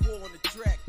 war on the track.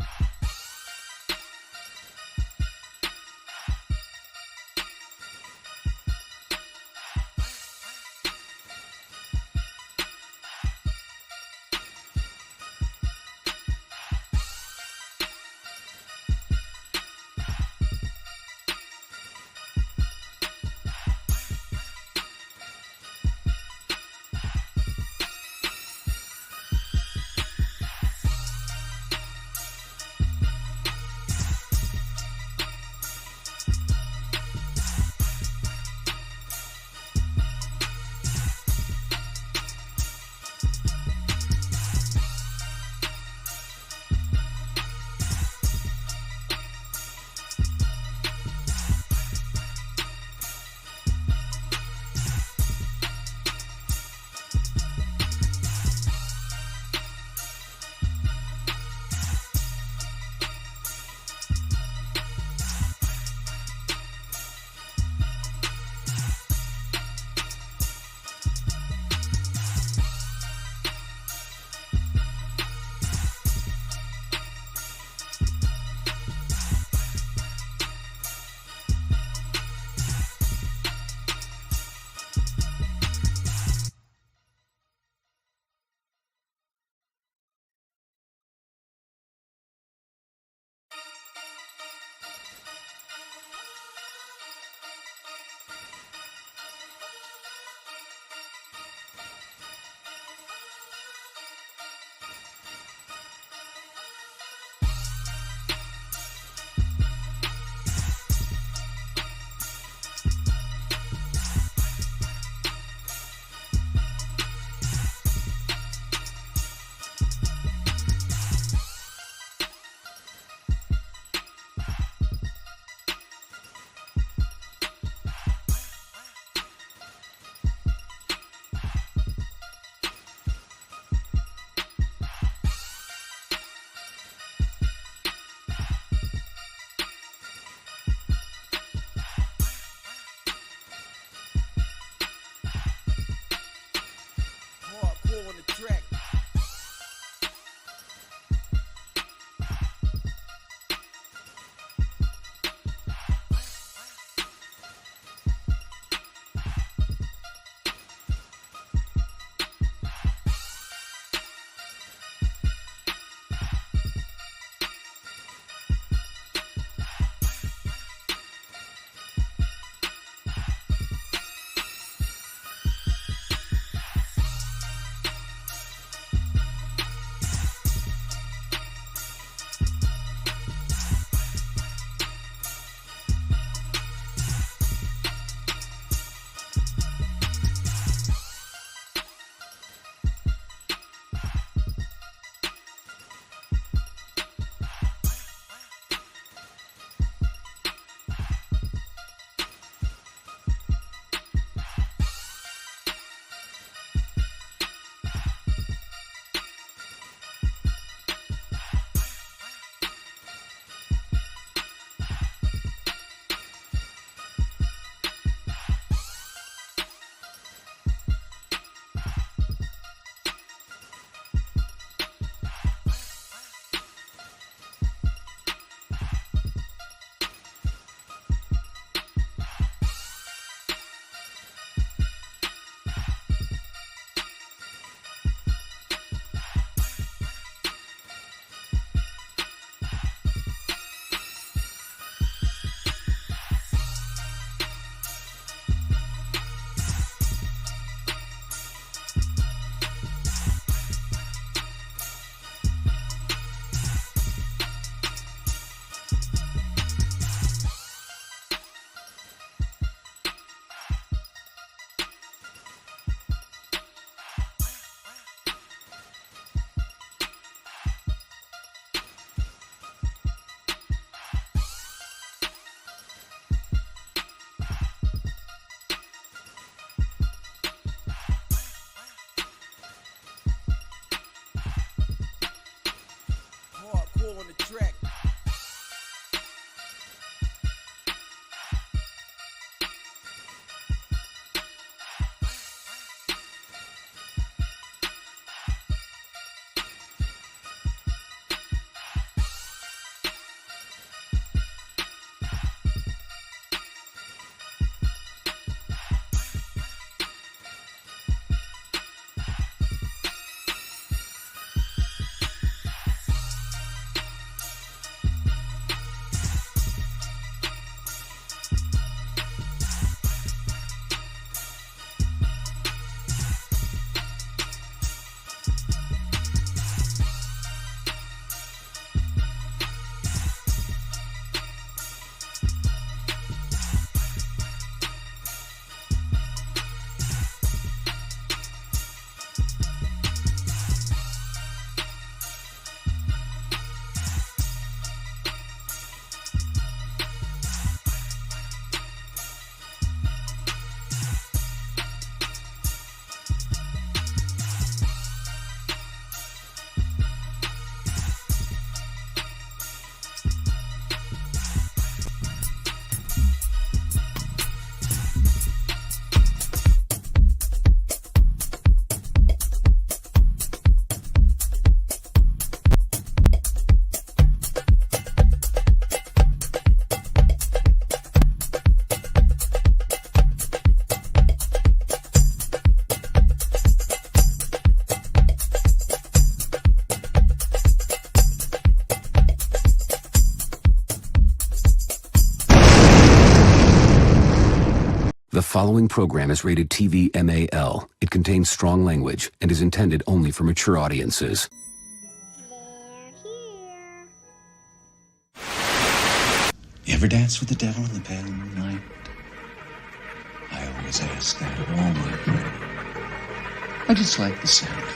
following program is rated TV MAL. It contains strong language and is intended only for mature audiences. They're here. You ever dance with the devil in the pale moonlight? I always ask that of all my friends. I just like the sound of it.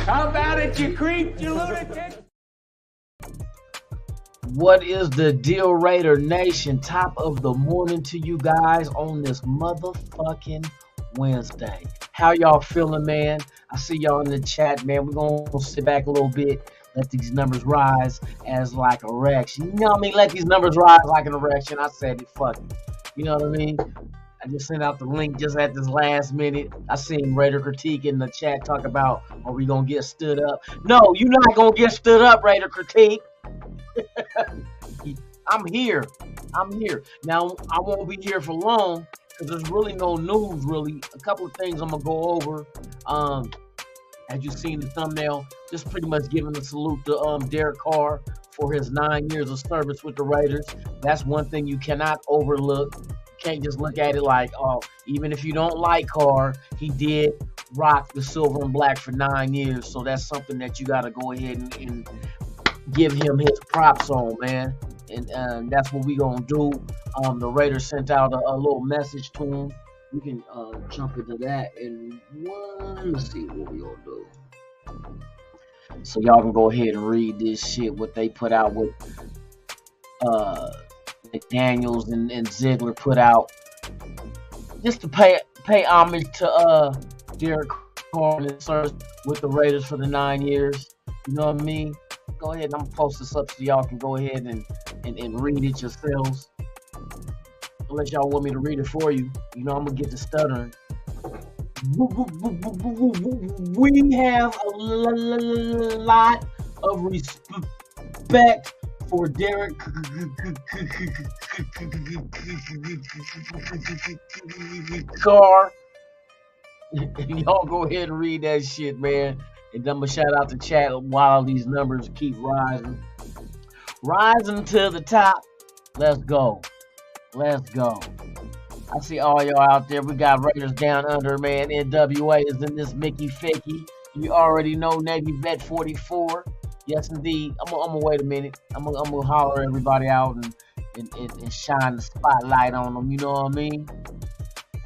How about it, you creep, you lunatic? What is the deal, Raider Nation? Top of the morning to you guys on this motherfucking Wednesday. How y'all feeling, man? I see y'all in the chat, man. We're gonna sit back a little bit, let these numbers rise as like erection. You know what I mean? Let these numbers rise like an erection. I said it, fuck it. You know what I mean? I just sent out the link just at this last minute. I seen Raider Critique in the chat talk about, are we gonna get stood up? No, you're not gonna get stood up, Raider Critique. I'm here. Now, I won't be here for long because there's really no news, really. A couple of things I'm going to go over. As you see in the thumbnail, just pretty much giving a salute to Derek Carr for his 9 years of service with the Raiders. That's one thing you cannot overlook. You can't just look at it like, oh, even if you don't like Carr, he did rock the silver and black for 9 years. So that's something that you got to go ahead and give him his props on, man. And that's what we gonna do. The Raiders sent out a little message to him. We can jump into that in one. Let's see what we gonna do. So y'all can go ahead and read this shit, what they put out with McDaniels and Ziegler put out, just to pay homage to Derek Carr and his service with the Raiders for the 9 years. You know what I mean? Go ahead, I'm gonna post this up so y'all can go ahead and read it yourselves. Unless y'all want me to read it for you. You know, I'm gonna get to stuttering. We have a lot of respect for Derek Carr. Y'all go ahead and read that shit, man. And I'm going to shout out the chat while these numbers keep rising. Rising to the top. Let's go. I see all y'all out there. We got Raiders Down Under, man. NWA is in this Mickey Ficky. You already know Navy Vet 44. Yes, indeed. I'm gonna wait a minute. I'm gonna holler everybody out and shine the spotlight on them. You know what I mean?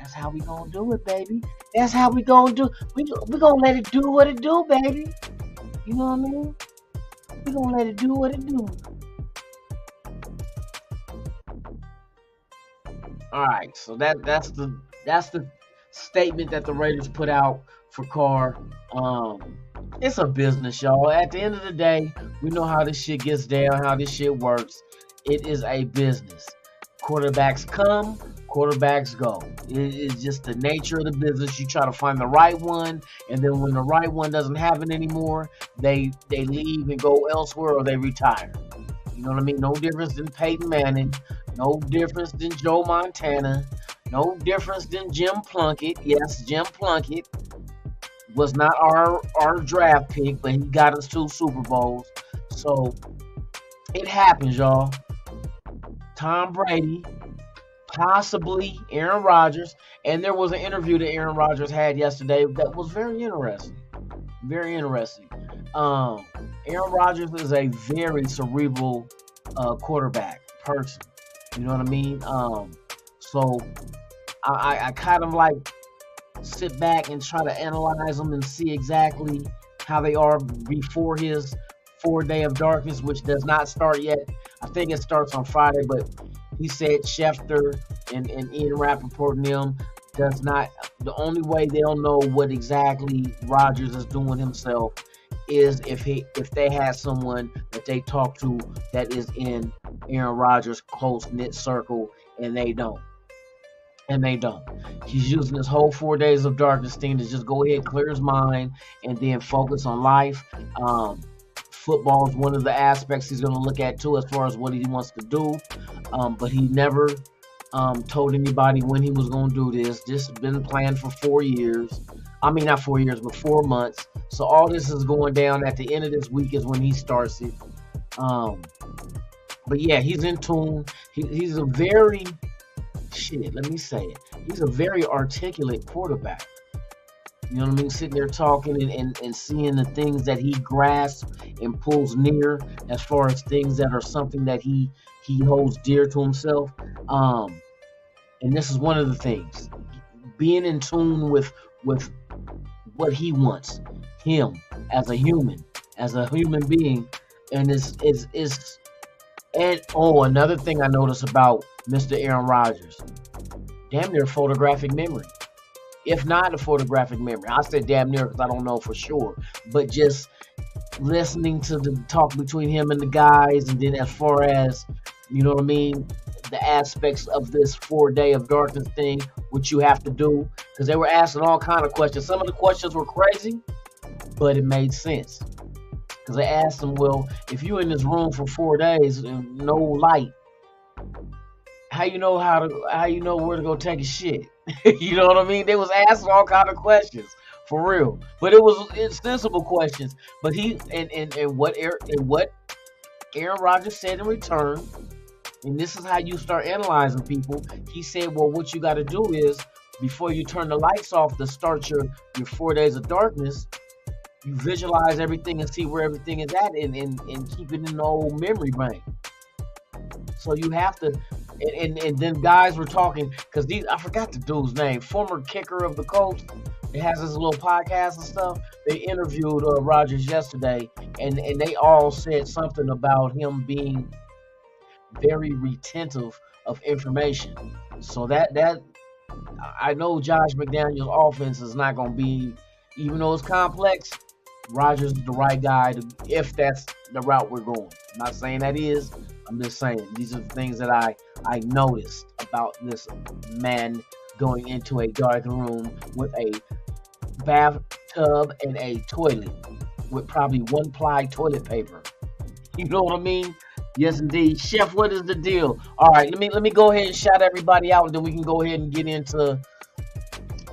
That's how we gonna do it, baby. That's how we gonna do. We gonna let it do what it do, baby. You know what I mean? We gonna let it do what it do. All right, so that's the statement that the Raiders put out for Carr. It's a business, y'all. At the end of the day, we know how this shit gets down, how this shit works. It is a business. Quarterbacks come, quarterbacks go. It's just the nature of the business. You try to find the right one, and then when the right one doesn't have it anymore, they leave and go elsewhere or they retire. You know what I mean? No difference than Peyton Manning. No difference than Joe Montana. No difference than Jim Plunkett. Yes, Jim Plunkett was not our draft pick, but he got us 2 Super Bowls. So it happens, y'all. Tom Brady, possibly Aaron Rodgers, and there was an interview that Aaron Rodgers had yesterday that was very interesting. Very interesting. Aaron Rodgers is a very cerebral quarterback person. You know what I mean? So I kind of like sit back and try to analyze them and see exactly how they are before his 4 day of darkness, which does not start yet. I think it starts on Friday, but he said Schefter and Ian Rappaport and them does not. The only way they'll know what exactly Rodgers is doing himself is if they had someone that they talk to that is in Aaron Rodgers' close-knit circle, and they don't. He's using this whole 4 days of darkness thing to just go ahead, clear his mind, and then focus on life. football is one of the aspects he's going to look at too, as far as what he wants to do. But he never told anybody when he was going to do this. This has been planned for 4 years. I mean, not 4 years, but 4 months. So all this is going down at the end of this week is when he starts it. But yeah, he's in tune. He's a very, let me say it. He's a very articulate quarterback. You know what I mean? Sitting there talking and seeing the things that he grasps and pulls near, as far as things that are something that he holds dear to himself. And this is one of the things. Being in tune with what he wants, him as a human being. And another thing I noticed about Mr. Aaron Rodgers, damn near photographic memory. If not a photographic memory, I said damn near because I don't know for sure. But just listening to the talk between him and the guys, and then as far as, you know what I mean, the aspects of this 4 day of darkness thing, which you have to do, because they were asking all kind of questions. Some of the questions were crazy, but it made sense. Because they asked him, well, if you're in this room for 4 days and no light, how you know where to go take a shit? You know what I mean? They was asking all kind of questions, for real. But it's sensible questions. But what Aaron Rodgers said in return, and this is how you start analyzing people. He said, well, what you got to do is, before you turn the lights off to start your 4 days of darkness, you visualize everything and see where everything is at, and keep it in the old memory bank. So you have to, and then guys were talking, because I forgot the dude's name, former kicker of the Colts. It has this little podcast and stuff. They interviewed Rodgers yesterday, and they all said something about him being very retentive of information. So that I know Josh McDaniels' offense is not going to be, even though it's complex, Rodgers is the right guy if that's the route we're going. I'm not saying that is. I'm just saying these are the things that I noticed about this man going into a dark room with a bathtub and a toilet with probably 1-ply toilet paper. You know what I mean? Yes, indeed. Chef, what is the deal? All right, let me go ahead and shout everybody out, and then we can go ahead and get into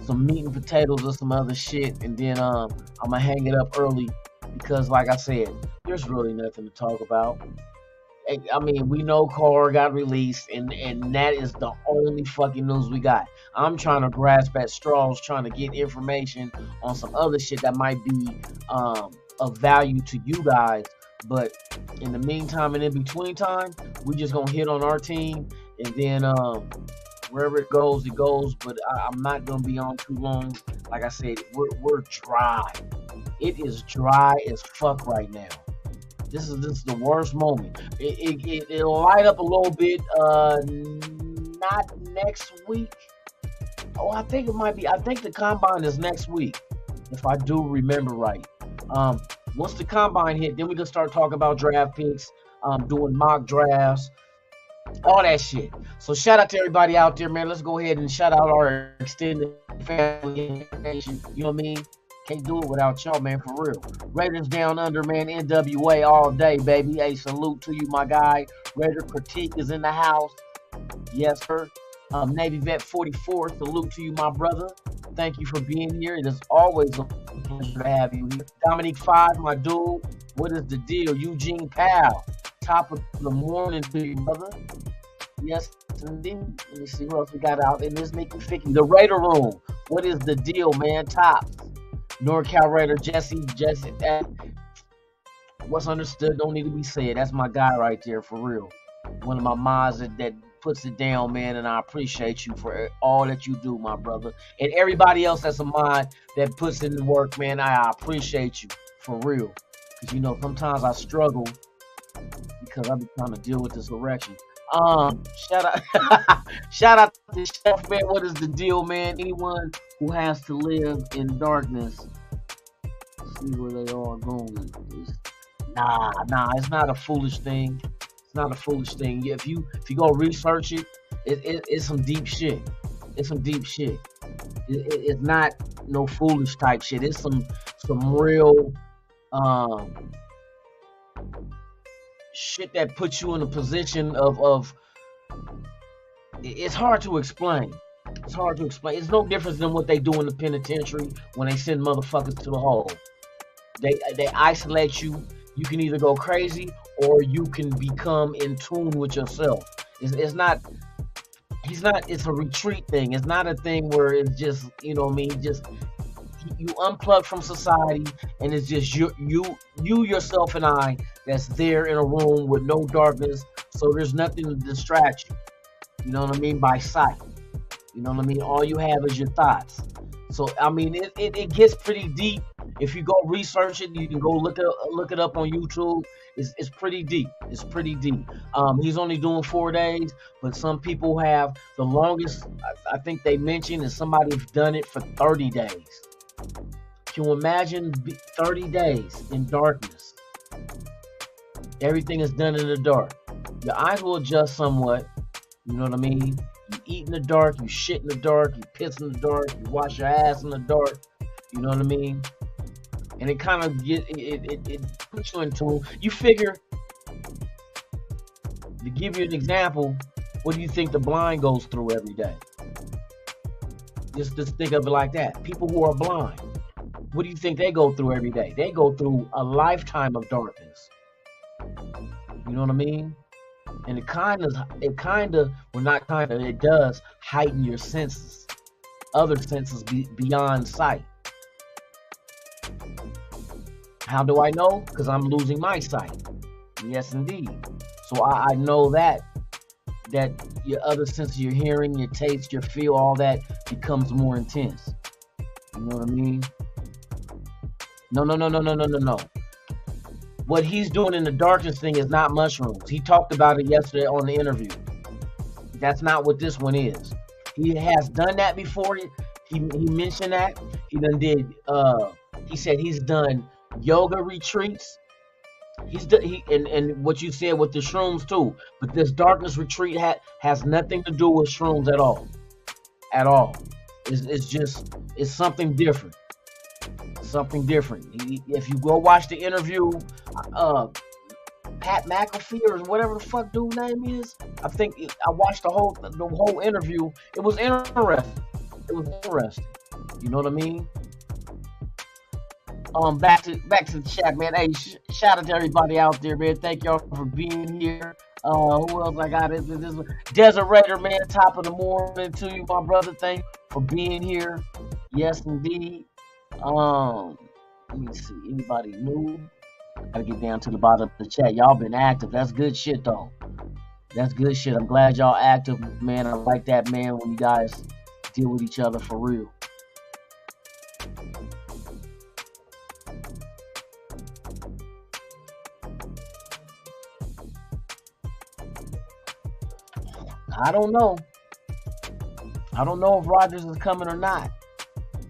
some meat and potatoes or some other shit, and then I'm gonna hang it up early because, like I said, there's really nothing to talk about. I mean, we know Carr got released, and that is the only fucking news we got. I'm trying to grasp at straws, trying to get information on some other shit that might be of value to you guys. But in the meantime and in between time, we just gonna hit on our team, and then wherever it goes, it goes. But I'm not gonna be on too long. Like I said, we're dry. It is dry as fuck right now. This is the worst moment. It'll light up a little bit. Not next week. Oh, I think it might be. I think the combine is next week, if I do remember right. Once the combine hit, then we can start talking about draft picks, doing mock drafts, all that shit. So shout out to everybody out there, man. Let's go ahead and shout out our extended family. You know what I mean? Can't do it without y'all, man, for real. Raiders Down Under, man. NWA all day, baby. Hey, salute to you, my guy. Raider Critique is in the house. Yes, sir. Navy Vet 44, salute to you, my brother. Thank you for being here. It is always a pleasure to have you here. Dominique 5, my dude. What is the deal? Eugene Powell. Top of the morning to you, brother. Yes, indeed. Let me see who else we got out in this Mickey Ficky. The Raider Room. What is the deal, man? Tops. NorCal Raider Jesse. What's understood don't need to be said. That's my guy right there, for real. One of my mods that puts it down, man, and I appreciate you for all that you do, my brother. And everybody else that's a mod that puts in the work, man, I appreciate you, for real. Because, you know, sometimes I struggle because I be trying to deal with this erection. Shout out to Chef, man. What is the deal, man? Anyone who has to live in darkness, see where they are going. Nah, it's not a foolish thing. It's not a foolish thing. If you go research it, it's some deep shit. It's some deep shit. It's not no foolish type shit. It's some real shit that puts you in a position of it's hard to explain. It's hard to explain. It's no different than what they do in the penitentiary when they send motherfuckers to the hole. They isolate you. You can either go crazy or you can become in tune with yourself. It's not. He's not. It's a retreat thing. It's not a thing where it's just, you know what I mean, just you unplug from society and it's just you yourself and I that's there in a room with no darkness, so there's nothing to distract you. You know what I mean? By sight. You know what I mean? All you have is your thoughts. So I mean, it gets pretty deep. If you go research it, you can go look it up on YouTube. It's pretty deep. It's pretty deep. He's only doing 4 days, but some people have the longest. I think they mentioned is somebody's done it for 30 days. Can you imagine 30 days in darkness? Everything is done in the dark. Your eyes will adjust somewhat. You know what I mean? You eat in the dark, you shit in the dark, you piss in the dark, you wash your ass in the dark. You know what I mean? And it kind of it puts you into, you figure, to give you an example, what do you think the blind goes through every day? Just think of it like that. People who are blind, what do you think they go through every day? They go through a lifetime of darkness. You know what I mean? And it does heighten your senses, other senses beyond sight. How do I know? Because I'm losing my sight. Yes, indeed. So I know that your other senses, your hearing, your taste, your feel, all that becomes more intense. You know what I mean? No. What he's doing in the darkness thing is not mushrooms. He talked about it yesterday on the interview. That's not what this one is. He has done that before. He mentioned that. He done did. He said he's done yoga retreats. And what you said with the shrooms too. But this darkness retreat has nothing to do with shrooms at all. At all. It's something different. Something different. If you go watch the interview, Pat McAfee or whatever the fuck dude name is, I watched the whole interview. It was interesting. You know what I mean? Back to the chat, man. Hey, shout out to everybody out there, man. Thank y'all for being here. Who else I got? This Desert Raider, man. Top of the morning to you, my brother. Thank you for being here. Yes, indeed. Let me see. Anybody new? Gotta get down to the bottom of the chat. Y'all been active. That's good shit, though. That's good shit. I'm glad y'all active, man. I like that, man, when you guys deal with each other for real. I don't know. I don't know if Rodgers is coming or not.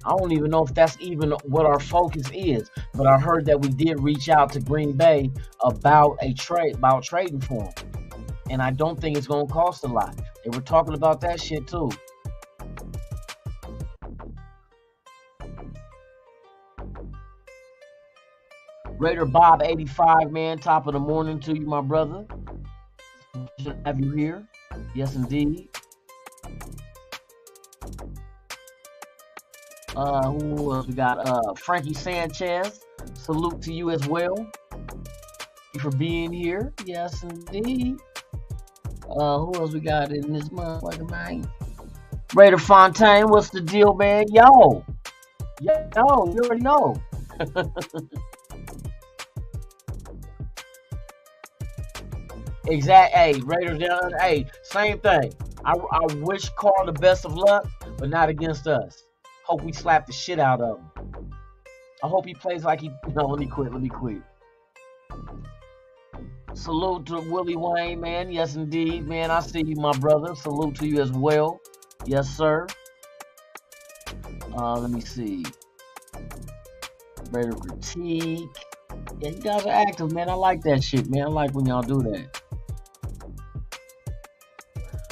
I don't even know if that's even what our focus is. But I heard that we did reach out to Green Bay about trading for him. And I don't think it's going to cost a lot. They were talking about that shit too. Raider Bob 85, man. Top of the morning to you, my brother. Should have you here. Yes, indeed. Who else we got? Frankie Sanchez. Salute to you as well. Thank you for being here. Yes, indeed. Who else we got in this motherfucker, man? Raider Fontaine, what's the deal, man? Yo, you already know. Hey, Raiders down. Hey, same thing. I wish Carl the best of luck, but not against us. Hope we slap the shit out of him. I hope he plays like he. No, let me quit. Salute to Willie Wayne, man. Yes, indeed, man. I see you, my brother. Salute to you as well. Yes, sir. Let me see. Raider Critique. Yeah, you guys are active, man. I like that shit, man. I like when y'all do that.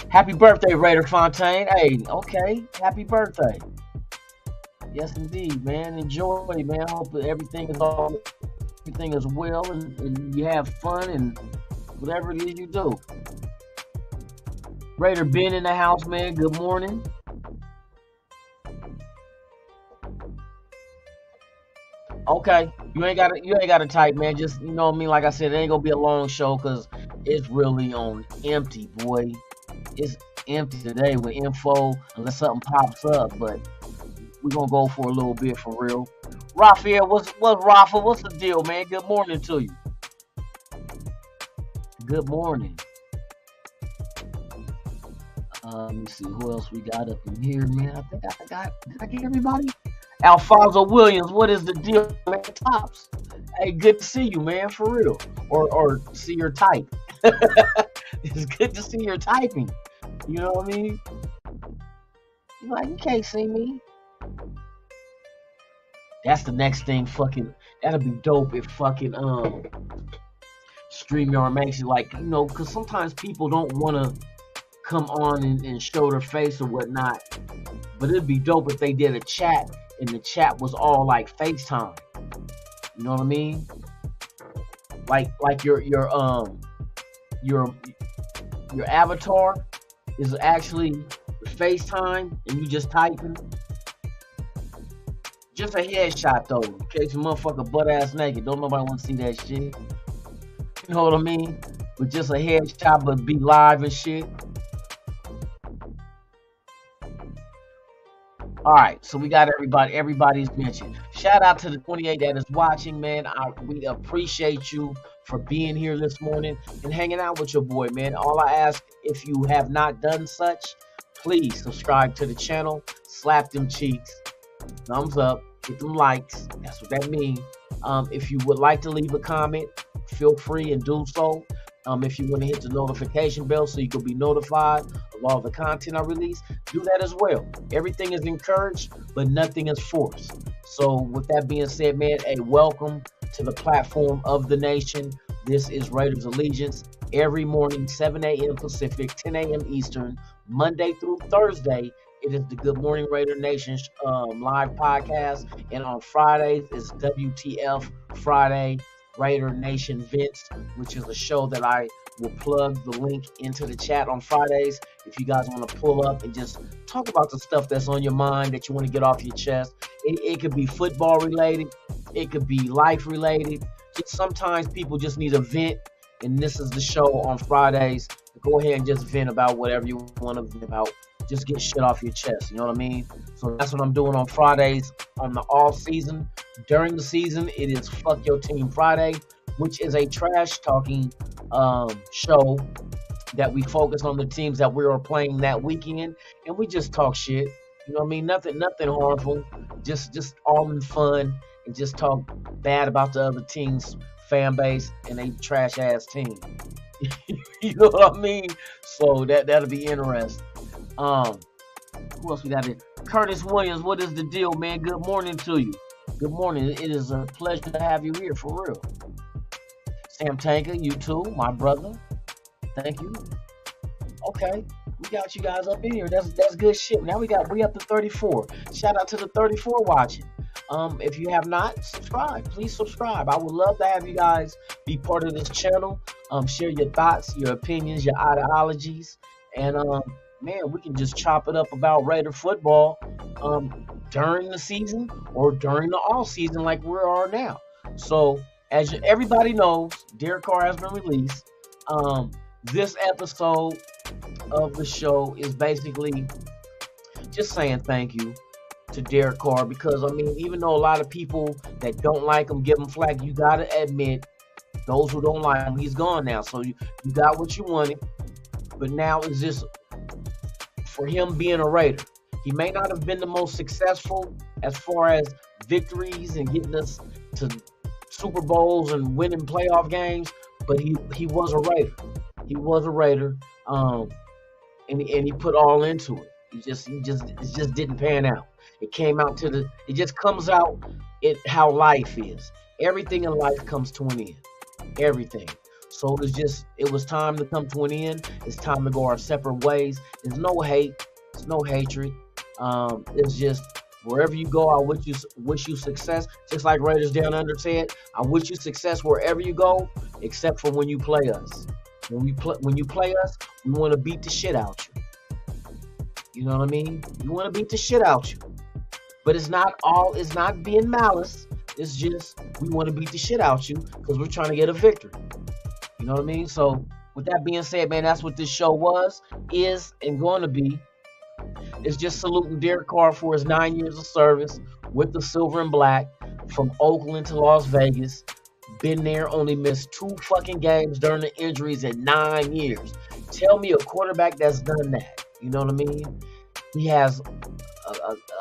Happy birthday, Raider Fontaine. Hey, okay. Happy birthday. Yes, indeed, man. Enjoy, man. I hope everything is well and you have fun and Whatever it is you do. Raider Ben in the house, man. Good morning. Okay, you ain't gotta type, man. Just, you know what I mean. Like I said, it ain't gonna be a long show because it's really on empty, boy. It's empty today with info unless something pops up. But we're gonna go for a little bit for real. Raphael, what's Rafa? What's the deal, man? Good morning to you. Good morning. Let me see who else we got up in here, man. I think I got. Did I get everybody? Alfonso Williams, what is the deal, man? Tops. Hey, good to see you, man, for real. Or see your type. It's good to see your typing. You know what I mean? You're like, you can't see me. That's the next thing. Fucking, that'll be dope if fucking StreamYard makes it, like, you know, because sometimes people don't want to come on and show their face or whatnot. But it'd be dope if they did a chat and the chat was all like FaceTime. You know what I mean? Like your avatar is actually FaceTime and you just typing. Just a headshot though, in case a motherfucker butt ass naked. Don't nobody want to see that shit. You know what I mean? But just a headshot, but be live and shit. All right, so we got everybody's mentioned. Shout out to the 28 that is watching, man. We appreciate you for being here this morning and hanging out with your boy, man. All I ask, if you have not done such, please subscribe to the channel, slap them cheeks, thumbs up, hit them likes. That's what that means. If you would like to leave a comment, feel free and do so. If you want to hit the notification bell so you can be notified of all the content I release, do that as well. Everything is encouraged, but nothing is forced. So with that being said, man, hey, welcome to the platform of the nation. This is Raiders Allegiance. Every morning, 7 a.m. Pacific, 10 a.m. Eastern, Monday through Thursday, it is the Good Morning Raider Nation live podcast. And on Fridays, it's WTF Friday Raider Nation Vince, which is a show that I will plug the link into the chat on Fridays. If you guys want to pull up and just talk about the stuff that's on your mind that you want to get off your chest. It could be football related. It could be life related. Just sometimes people just need a vent. And this is the show on Fridays. Go ahead and just vent about whatever you want to vent about. Just get shit off your chest. You know what I mean? So that's what I'm doing on Fridays on the off season. During the season, it is Fuck Your Team Friday, which is a trash talking show that we focus on the teams that we are playing that weekend, and we just talk shit. You know what I mean? Nothing harmful. Just all in fun, and just talk bad about the other team's fan base and they trash ass team. You know what I mean? So that'll be interesting. Who else we got here? Curtis Williams, what is the deal, man? Good morning to you. Good morning. It is a pleasure to have you here, for real. Sam Tanker, you too, my brother. Thank you. Okay, we got you guys up in here. That's good shit. Now we up to 34. Shout out to the 34 watching. If you have not, subscribe. Please subscribe. I would love to have you guys be part of this channel. Share your thoughts, your opinions, your ideologies, and man, we can just chop it up about Raider football during the season or during the off season like we are now. So as everybody knows, Derek Carr has been released. This episode of the show is basically just saying thank you to Derek Carr, because I mean, even though a lot of people that don't like him give him flack, you gotta admit, those who don't like him, he's gone now. So you got what you wanted, but now it's just for him being a Raider. He may not have been the most successful as far as victories and getting us to Super Bowls and winning playoff games, but he was a Raider. He was a Raider, and he put all into it. It just didn't pan out. It came out it just comes out how life is. Everything in life comes to an end. Everything. So it was time to come to an end. It's time to go our separate ways. There's no hate. There's no hatred. It's just wherever you go, I wish you success. Just like Raiders Down Under said, I wish you success wherever you go, except for when you play us. When you play us, we want to beat the shit out you. You know what I mean? We want to beat the shit out you. But it's not being malice. It's just we want to beat the shit out you because we're trying to get a victory. You know what I mean? So with that being said, man, that's what this show is, and going to be. It's just saluting Derek Carr for his 9 years of service with the Silver and Black from Oakland to Las Vegas. Been there, only missed 2 fucking games during the injuries in 9 years. Tell me a quarterback that's done that. You know what I mean? He has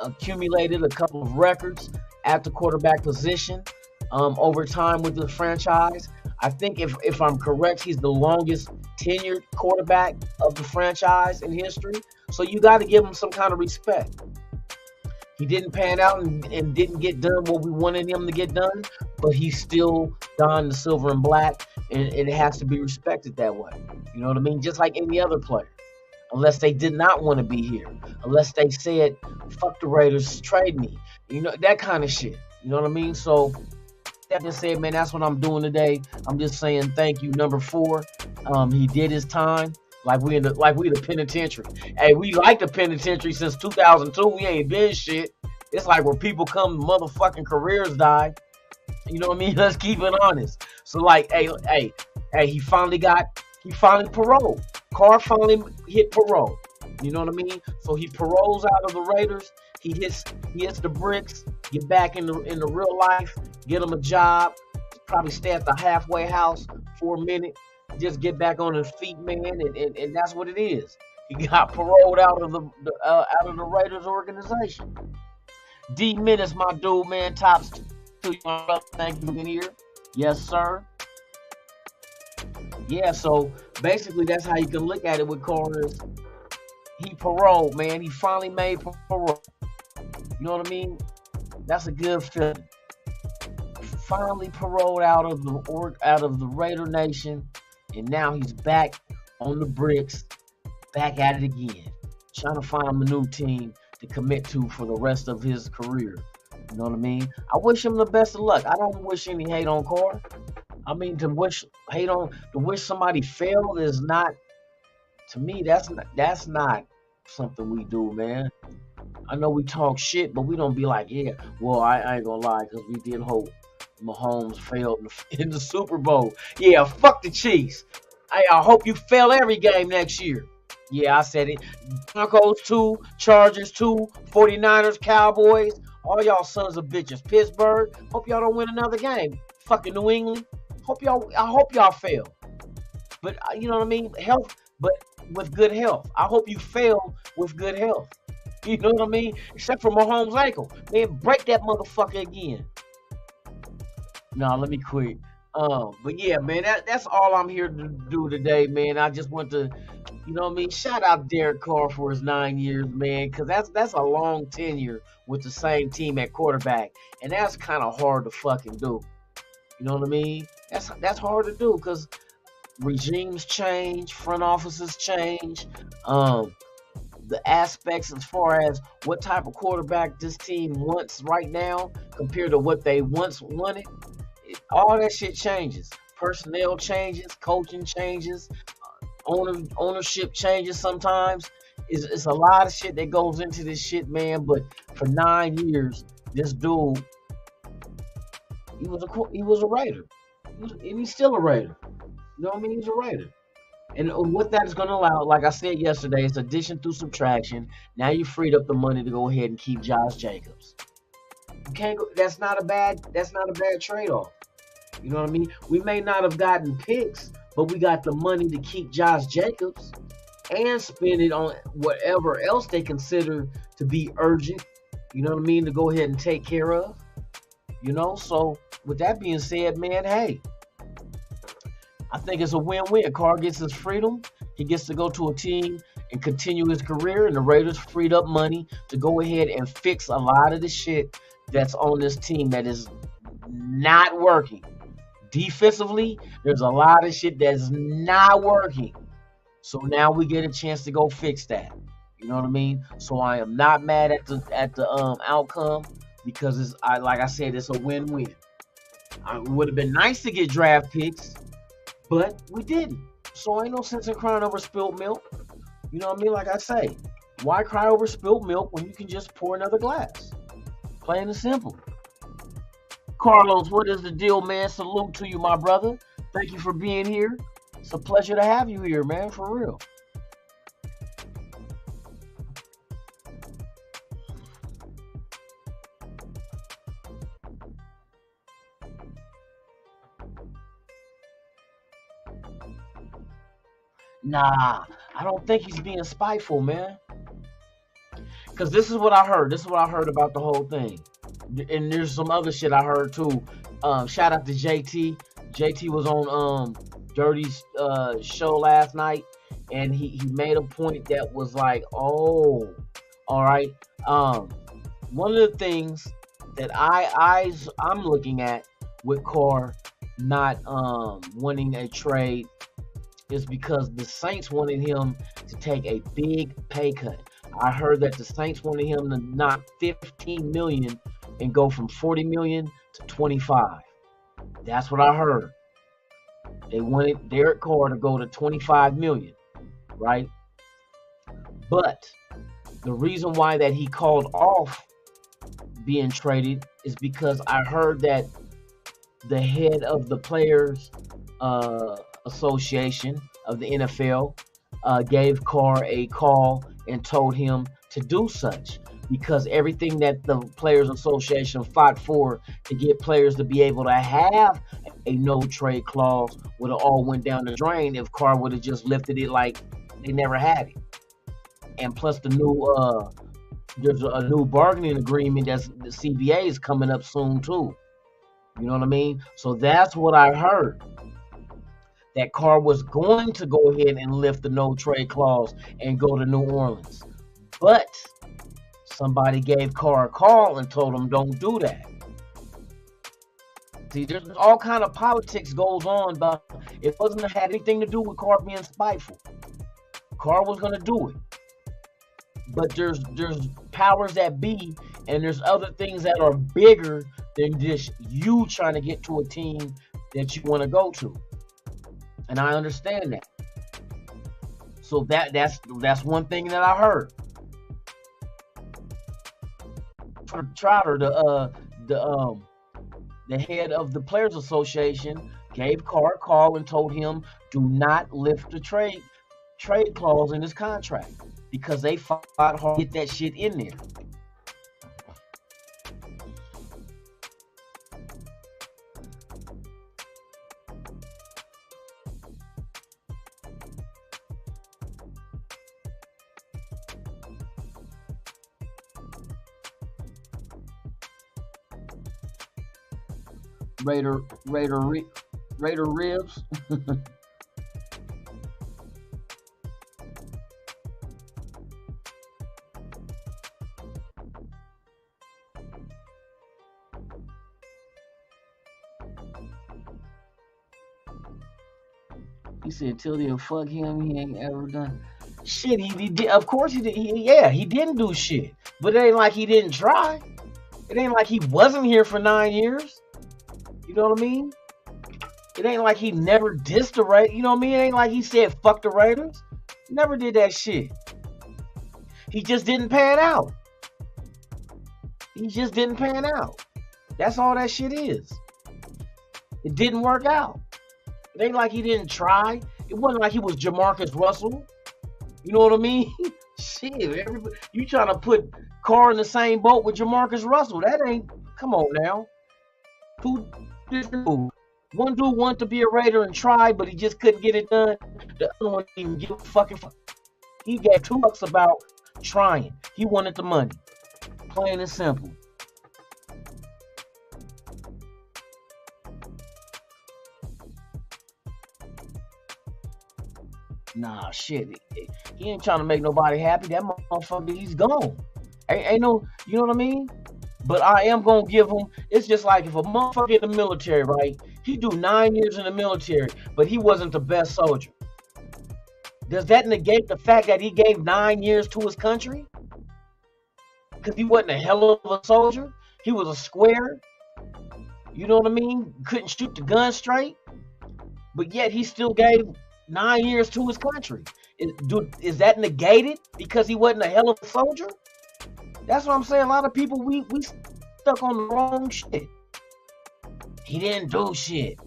accumulated a couple of records at the quarterback position over time with the franchise. I think if I'm correct, he's the longest tenured quarterback of the franchise in history. So you got to give him some kind of respect. He didn't pan out and didn't get done what we wanted him to get done, but he still donned the silver and black, and it has to be respected that way. You know what I mean? Just like any other player. Unless they did not want to be here. Unless they said, fuck the Raiders, trade me. You know, that kind of shit. You know what I mean? So, that being said, man, that's what I'm doing today. I'm just saying thank you, number 4. He did his time. Like we the penitentiary. Hey, we like the penitentiary since 2002. We ain't been shit. It's like where people come, motherfucking careers die. You know what I mean? Let's keep it honest. So like, hey, he finally paroled. Carr finally hit parole. You know what I mean? So he paroles out of the Raiders. He hits the bricks. Get back in the real life. Get him a job. Probably stay at the halfway house for a minute. Just get back on his feet, man, and that's what it is. He got paroled out of the Raiders organization. D Minutes, my dude, man. Tops to you, thank you for being here. Yes, sir. Yeah, so basically that's how you can look at it with corners. He paroled, man. He finally made parole. You know what I mean? That's a good feeling. Finally paroled out of the Raider Nation, and now he's back on the bricks, back at it again, trying to find him a new team to commit to for the rest of his career. You know what I mean? I wish him the best of luck. I don't wish any hate on Carr. I mean, to wish somebody failed is not, to me, that's not something we do, man. I know we talk shit, but we don't be like, yeah, well, I ain't gonna lie, because we did hope Mahomes failed in the Super Bowl. Yeah, fuck the Chiefs. I hope you fail every game next year. Yeah, I said it. Broncos 2, Chargers 2, 49ers, Cowboys, all y'all sons of bitches. Pittsburgh, hope y'all don't win another game. Fucking New England. I hope y'all fail. But you know what I mean? Health, but with good health. I hope you fail with good health. You know what I mean? Except for Mahomes' ankle. Man, break that motherfucker again. No, let me quit. But yeah, man, that's all I'm here to do today, man. I just want to, you know what I mean? Shout out Derek Carr for his 9 years, man, because that's a long tenure with the same team at quarterback, and that's kind of hard to fucking do. You know what I mean? That's hard to do because regimes change, front offices change, the aspects as far as what type of quarterback this team wants right now compared to what they once wanted. All that shit changes. Personnel changes, coaching changes, ownership changes sometimes. It's a lot of shit that goes into this shit, man. But for 9 years, this dude, he was a Raider. And he's still a Raider. You know what I mean? He's a Raider. And what that is going to allow, like I said yesterday, it's addition through subtraction. Now you freed up the money to go ahead and keep Josh Jacobs. You can't go, that's not a bad trade-off. You know what I mean? We may not have gotten picks, but we got the money to keep Josh Jacobs and spend it on whatever else they consider to be urgent. You know what I mean? To go ahead and take care of. You know, so with that being said, man, hey, I think it's a win-win. Carr gets his freedom. He gets to go to a team and continue his career, and the Raiders freed up money to go ahead and fix a lot of the shit that's on this team that is not working. Defensively, there's a lot of shit that's not working. So now we get a chance to go fix that. You know what I mean? So I am not mad at the outcome because like I said, it's a win-win. It would have been nice to get draft picks, but we didn't. So ain't no sense in crying over spilled milk. You know what I mean? Like I say, why cry over spilled milk when you can just pour another glass? Plain and simple. Carlos, what is the deal, man? Salute to you, my brother. Thank you for being here. It's a pleasure to have you here, man, for real. Nah, I don't think he's being spiteful, man. Because this is what I heard. This is what I heard about the whole thing. And there's some other shit I heard too. Shout out to JT. JT was on Dirty's show last night, and he made a point that was like, oh, all right. One of the things that I'm looking at with Carr not winning a trade is because the Saints wanted him to take a big pay cut. I heard that the Saints wanted him to knock $15 million and go from $40 million to $25. That's what I heard. They wanted Derek Carr to go to $25 million, right? But the reason why that he called off being traded is because I heard that the head of the Players Association of the NFL gave Carr a call and told him to do such, because everything that the Players Association fought for to get players to be able to have a no trade clause would have all went down the drain if Carr would have just lifted it like they never had it. And plus the new there's a new bargaining agreement that's the CBA is coming up soon too. You know what I mean? So that's what I heard. That Carr was going to go ahead and lift the no trade clause and go to New Orleans. But somebody gave Carr a call and told him don't do that. See, there's all kind of politics goes on, but it wasn't had anything to do with Carr being spiteful. Carr was going to do it. But there's powers that be, and there's other things that are bigger than just you trying to get to a team that you want to go to. And I understand that. So that's one thing that I heard. Trotter, the head of the Players Association, gave Carr a call and told him do not lift the trade clause in his contract because they fought hard to get that shit in there. Raider ribs. He said, "Till they fuck him, he ain't ever done shit." He did. Of course he did. He didn't do shit. But it ain't like he didn't try. It ain't like he wasn't here for 9 years. You know what I mean? It ain't like he never dissed the Raiders. You know what I mean? It ain't like he said fuck the Raiders. Never did that shit. He just didn't pan out. He just didn't pan out. That's all that shit is. It didn't work out. It ain't like he didn't try. It wasn't like he was Jamarcus Russell. You know what I mean? Shit, everybody, you trying to put Carr in the same boat with Jamarcus Russell. That ain't, come on now. Two different dudes. One dude wanted to be a Raider and try, but he just couldn't get it done. The other one didn't even give a fucking fuck. He gave 2 bucks about trying. He wanted the money. Plain and simple. Nah, shit. He ain't trying to make nobody happy. That motherfucker, he's gone. Ain't no, you know what I mean? But I am going to give him, it's just like if a motherfucker in the military, right? He do 9 years in the military, but he wasn't the best soldier. Does that negate the fact that he gave 9 years to his country? Because he wasn't a hell of a soldier. He was a square. You know what I mean? Couldn't shoot the gun straight. But yet he still gave 9 years to his country. Is that negated because he wasn't a hell of a soldier? That's what I'm saying. A lot of people, we stuck on the wrong shit. He didn't do shit.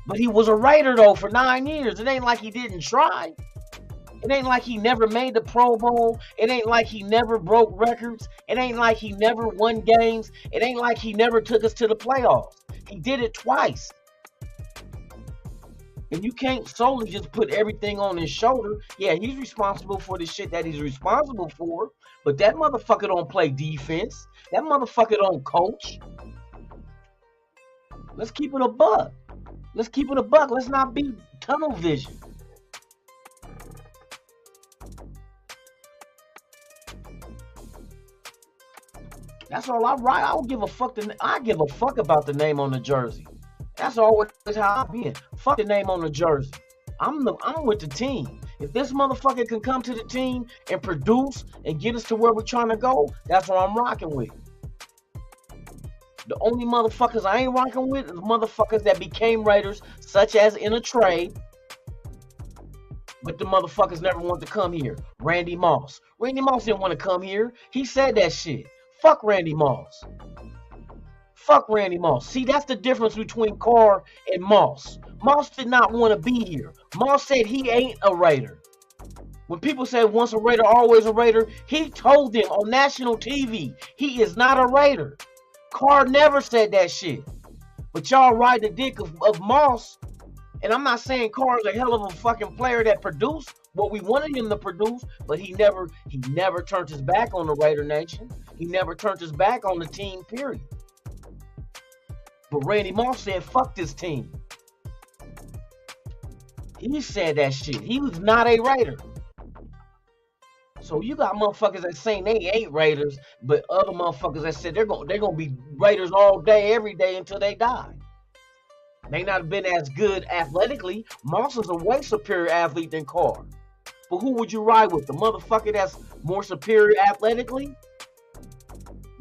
But he was a Raider, though, for 9 years. It ain't like he didn't try. It ain't like he never made the Pro Bowl. It ain't like he never broke records. It ain't like he never won games. It ain't like he never took us to the playoffs. He did it twice. And you can't solely just put everything on his shoulder. Yeah, he's responsible for the shit that he's responsible for. But that motherfucker don't play defense. That motherfucker don't coach. Let's keep it a buck. Let's keep it a buck. Let's not be tunnel vision. That's all I write. I don't give a fuck. I give a fuck about the name on the jersey. That's always how I've been. Fuck the name on the jersey. I'm with the team. If this motherfucker can come to the team and produce and get us to where we're trying to go, that's what I'm rocking with. The only motherfuckers I ain't rocking with is motherfuckers that became Raiders, such as in a trade, but the motherfuckers never want to come here. Randy Moss. Randy Moss didn't want to come here. He said that shit. Fuck Randy Moss. Fuck Randy Moss. See, that's the difference between Carr and Moss. Moss did not want to be here. Moss said he ain't a Raider. When people say once a Raider, always a Raider, he told them on national TV he is not a Raider. Carr never said that shit. But y'all ride the dick of Moss. And I'm not saying Carr's a hell of a fucking player that produced what we wanted him to produce, but he never turned his back on the Raider Nation. He never turned his back on the team, period. But Randy Moss said, fuck this team. He said that shit. He was not a Raider. So you got motherfuckers that saying they ain't Raiders, but other motherfuckers that said they're gonna be Raiders all day, every day until they die. May not have been as good athletically. Moss is a way superior athlete than Carr. But who would you ride with? The motherfucker that's more superior athletically?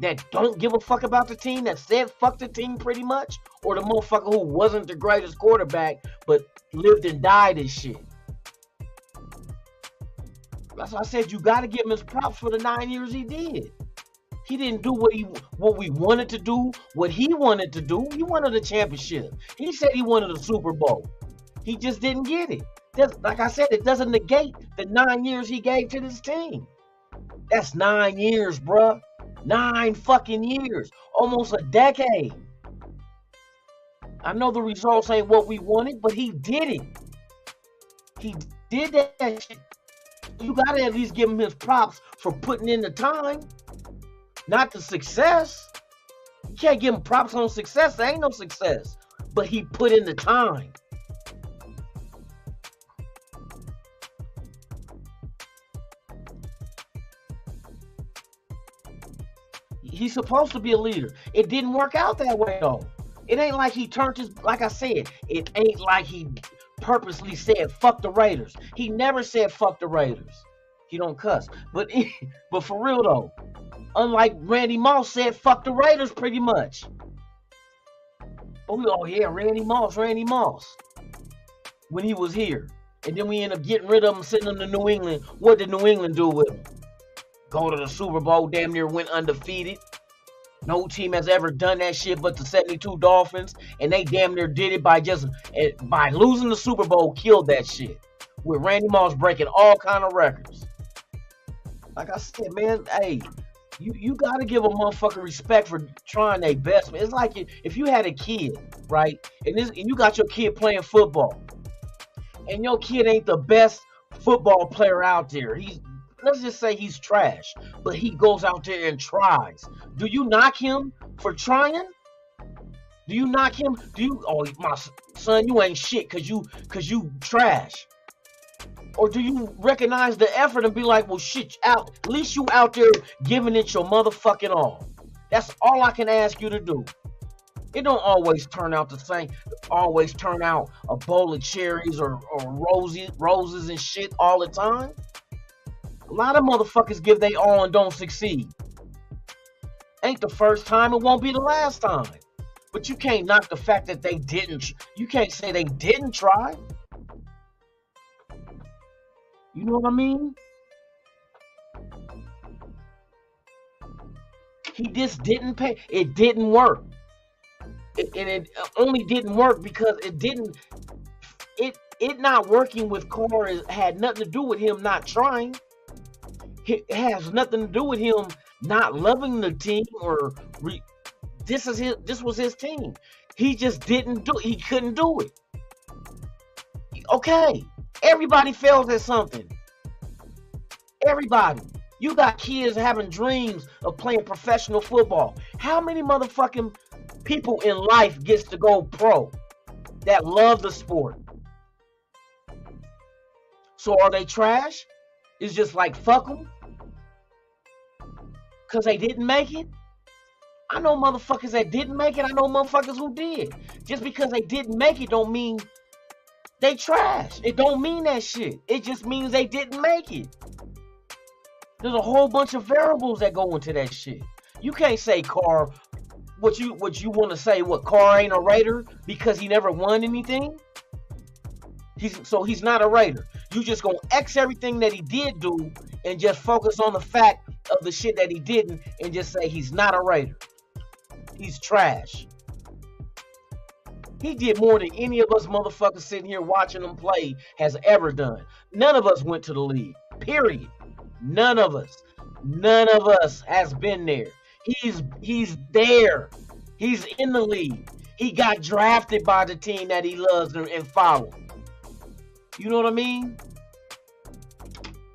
That don't give a fuck about the team, that said fuck the team pretty much? Or the motherfucker who wasn't the greatest quarterback, but lived and died and shit? That's why I said you got to give him his props for the 9 years he did. He didn't do what we wanted to do, what he wanted to do. He wanted a championship. He said he wanted a Super Bowl. He just didn't get it. Like I said, it doesn't negate the 9 years he gave to this team. That's 9 years, bruh. 9 fucking years. Almost a decade. I know the results ain't what we wanted, but he did it. He did that shit. You gotta at least give him his props for putting in the time, not the success. You can't give him props on success. There ain't no success. But he put in the time. He's supposed to be a leader. It didn't work out that way, though. It ain't like he turned his, like I said, it ain't like he purposely said fuck the Raiders. He never said fuck the Raiders. He don't cuss. But for real though, unlike Randy Moss said fuck the Raiders pretty much. But oh yeah, Randy Moss when he was here. And then we end up getting rid of him, sending him to New England. What did New England do with him? Go to the Super Bowl, damn near went undefeated. No team has ever done that shit but the 72 Dolphins, and they damn near did it by losing the Super Bowl, killed that shit. With Randy Moss breaking all kind of records. Like I said, man, hey, you got to give a motherfucker respect for trying their best, man. It's like if you had a kid, right, and you got your kid playing football, and your kid ain't the best football player out there. Let's just say he's trash, but he goes out there and tries. Do you knock him for trying? Do you knock him? Oh, my son, you ain't shit because you trash? Or do you recognize the effort and be like, well, shit, at least you out there giving it your motherfucking all? That's all I can ask you to do. It don't always turn out the same. Always turn out a bowl of cherries or roses and shit all the time. A lot of motherfuckers give they all and don't succeed. Ain't the first time, it won't be the last time. But you can't knock the fact that they didn't. You can't say they didn't try. You know what I mean? He just didn't pay. It didn't work. And it only didn't work because it didn't. It not working with Carr had nothing to do with him not trying. It has nothing to do with him not loving the team or this was his team. He just didn't do it. He couldn't do it. Okay. Everybody fails at something. Everybody. You got kids having dreams of playing professional football. How many motherfucking people in life gets to go pro that love the sport? So are they trash? It's just like fuck them because they didn't make it. I know motherfuckers that didn't make it. I know motherfuckers who did. Just because they didn't make it don't mean they trash. It don't mean that shit. It just means they didn't make it. There's a whole bunch of variables that go into that shit. You can't say Carr, what you want to say, what, Carr ain't a Raider because he never won anything? He's not a Raider. You just gonna X everything that he did do and just focus on the fact of the shit that he didn't and just say he's not a Raider. He's trash. He did more than any of us motherfuckers sitting here watching him play has ever done. None of us went to the league. Period. None of us. None of us has been there. He's there. He's in the league. He got drafted by the team that he loves and follows. You know what I mean?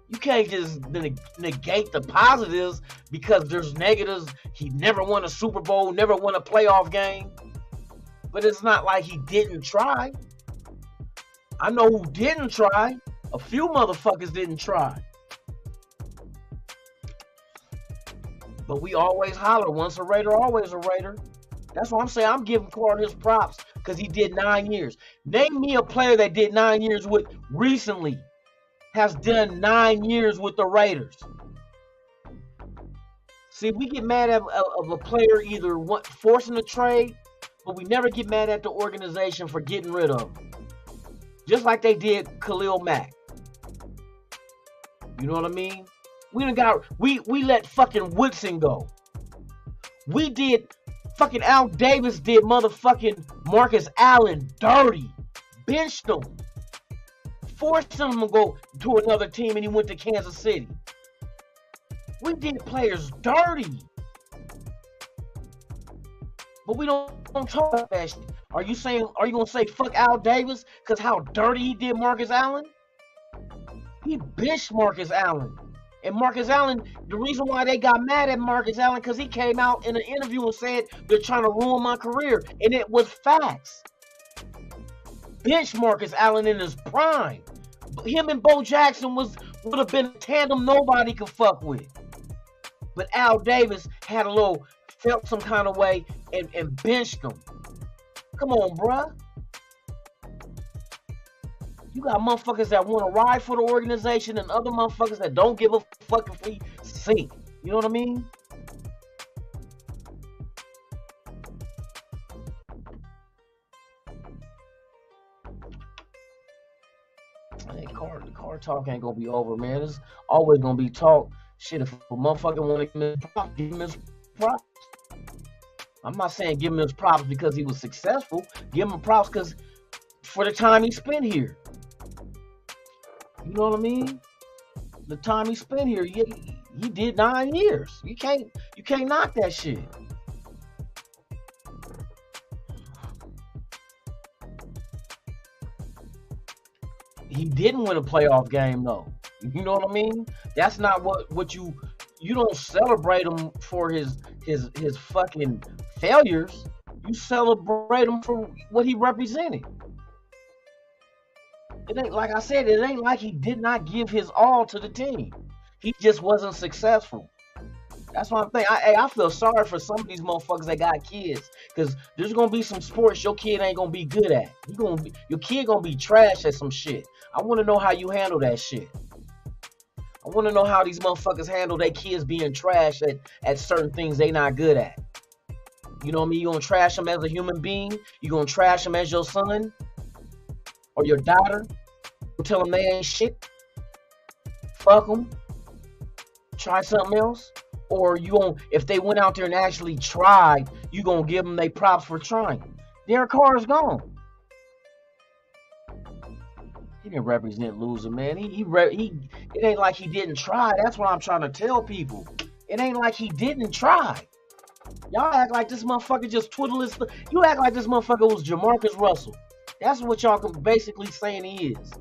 You can't just negate the positives because there's negatives. He never won a Super Bowl, never won a playoff game. But it's not like he didn't try. I know who didn't try. A few motherfuckers didn't try. But we always holler, once a Raider, always a Raider. That's what I'm saying. I'm giving Carr his props because he did 9 years. Name me a player that did 9 years with recently, has done 9 years with the Raiders. See, we get mad at a player either forcing a trade, but we never get mad at the organization for getting rid of him. Just like they did Khalil Mack. You know what I mean? We let fucking Woodson go. We did fucking Al Davis did motherfucking Marcus Allen dirty. Benched him. Forced him to go to another team and he went to Kansas City. We did players dirty. But we don't talk about that shit. Are you gonna say fuck Al Davis because how dirty he did Marcus Allen? He benched Marcus Allen. And Marcus Allen, the reason why they got mad at Marcus Allen, because he came out in an interview and said they're trying to ruin my career. And it was facts. Bench Marcus Allen in his prime. Him and Bo Jackson would have been a tandem nobody could fuck with. But Al Davis felt some kind of way and benched him. Come on, bruh. You got motherfuckers that want to ride for the organization and other motherfuckers that don't give a fuck if we sink. You know what I mean? Hey, car talk ain't gonna be over, man. There's always gonna be talk. Shit, if a motherfucker want to give him his props. I'm not saying give him his props because he was successful. Give him props because for the time he spent here. You know what I mean? The time he spent here, he did 9 years. You can't knock that shit. He didn't win a playoff game though. You know what I mean? That's not what you don't celebrate him for his fucking failures. You celebrate him for what he represented. It ain't like I said, it ain't like he did not give his all to the team. He just wasn't successful. That's what I'm thinking. I feel sorry for some of these motherfuckers that got kids. Because there's going to be some sports your kid ain't going to be good at. Your kid going to be trash at some shit. I want to know how you handle that shit. I want to know how these motherfuckers handle their kids being trash at certain things they not good at. You know what I mean? You going to trash them as a human being? You going to trash them as your son? Or your daughter? Tell them they ain't shit? fuck them, try something else? Or you won't, if they went out there and actually tried, you gonna give them their props for trying? Derek Carr is gone. He didn't represent losing, man. It ain't like he didn't try. That's what I'm trying to tell people. It ain't like he didn't try. Y'all act like this motherfucker just twiddle his. You act like this motherfucker was Jamarcus Russell. That's what y'all basically saying he is.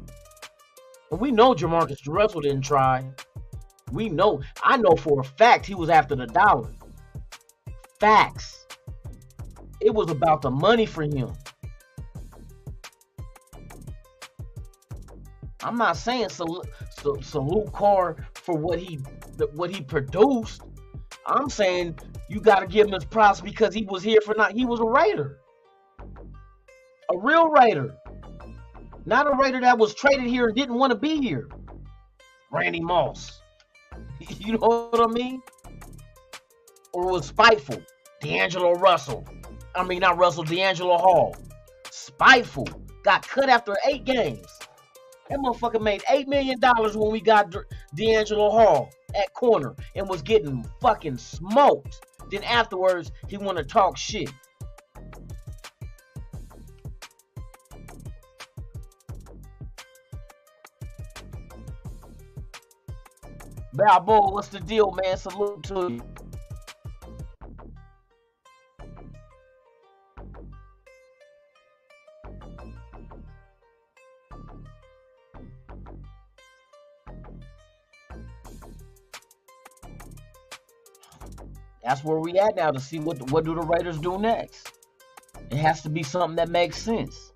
And we know Jamarcus Russell didn't try. We know. I know for a fact he was after the dollar. Facts. It was about the money for him. I'm not saying salute Carr for what he produced. I'm saying you got to give him his props because he was here he was a Raider. A real Raider. Not a Raider that was traded here and didn't want to be here. Randy Moss. You know what I mean? Or was spiteful. D'Angelo Russell. I mean, not Russell, D'Angelo Hall. Spiteful. Got cut after 8 games. That motherfucker made $8 million when we got D'Angelo Hall at corner and was getting fucking smoked. Then afterwards, he want to talk shit. Balboa, what's the deal, man? Salute to you. That's where we at now to see what do the Raiders do next. It has to be something that makes sense.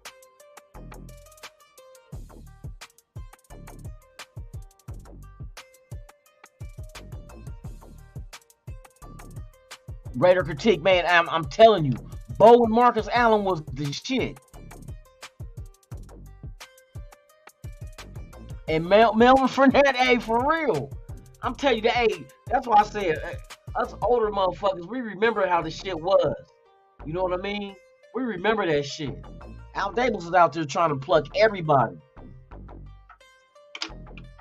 Raider critique, man. I'm telling you, Bo and Marcus Allen was the shit. And Melvin Fournette, hey, for real. I'm telling you that, hey, that's why I said, us older motherfuckers, we remember how the shit was. You know what I mean? We remember that shit. Al Davis was out there trying to pluck everybody.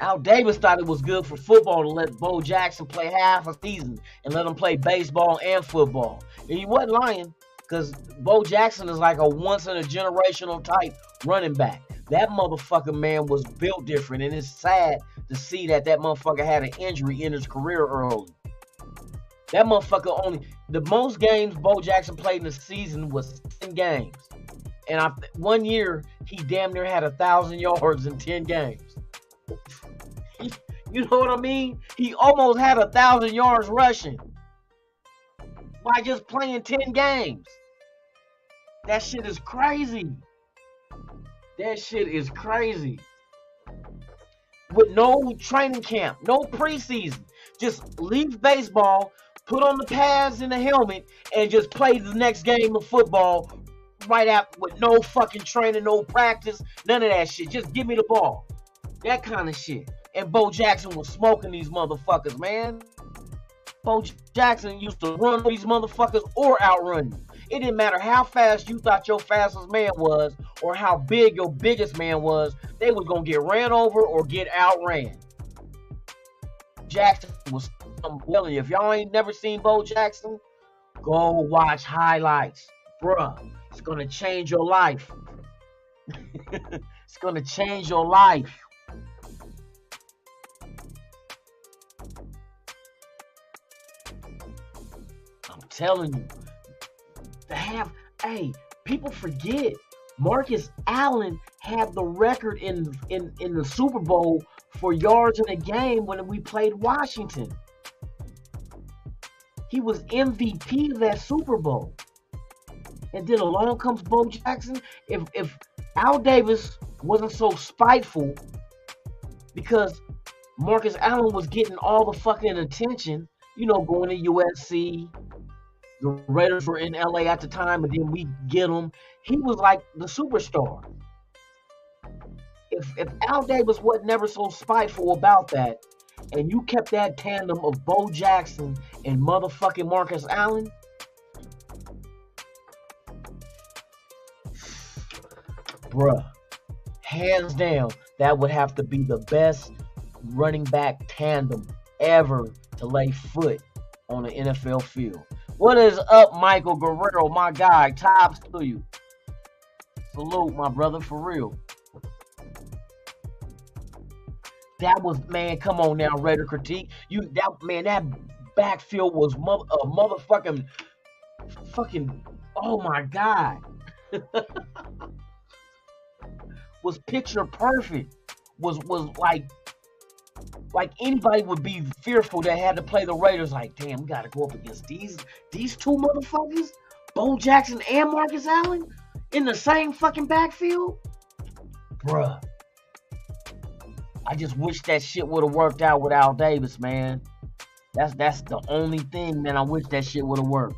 Al Davis thought it was good for football to let Bo Jackson play half a season and let him play baseball and football. And he wasn't lying, because Bo Jackson is like a once-in-a-generational type running back. That motherfucker, man, was built different, and it's sad to see that motherfucker had an injury in his career early. That motherfucker the most games Bo Jackson played in the season was 10 games. And 1 year, he damn near had 1,000 yards in 10 games. You know what I mean? He almost had 1,000 yards rushing by just playing 10 games. That shit is crazy. That shit is crazy. With no training camp, no preseason. Just leave baseball, put on the pads and the helmet, and just play the next game of football right after, with no fucking training, no practice, none of that shit. Just give me the ball. That kind of shit. And Bo Jackson was smoking these motherfuckers, man. Bo Jackson used to run these motherfuckers or outrun you. It didn't matter how fast you thought your fastest man was or how big your biggest man was. They was going to get ran over or get outran. Jackson was, I'm telling you, if y'all ain't never seen Bo Jackson, go watch highlights. Bruh, it's going to change your life. It's going to change your life. I'm telling you. People forget Marcus Allen had the record in the Super Bowl for yards in a game when we played Washington. He was MVP of that Super Bowl. And then along comes Bo Jackson. If Al Davis wasn't so spiteful because Marcus Allen was getting all the fucking attention, you know, going to USC. The Raiders were in LA at the time, and then we get him. He was like the superstar. If Al Davis was never so spiteful about that, and you kept that tandem of Bo Jackson and motherfucking Marcus Allen, bruh, hands down, that would have to be the best running back tandem ever to lay foot on an NFL field. What is up, Michael Guerrero, my guy? Tops to you. Salute, my brother, for real. That was, man, come on now, Raider critique. That backfield was motherfucking fucking, oh my God. Was picture perfect. Was like anybody would be fearful that had to play the Raiders. Like, damn, we got to go up against these two motherfuckers, Bo Jackson and Marcus Allen, in the same fucking backfield, bruh. I just wish that shit would have worked out with Al Davis, man. That's the only thing, man. I wish that shit would have worked.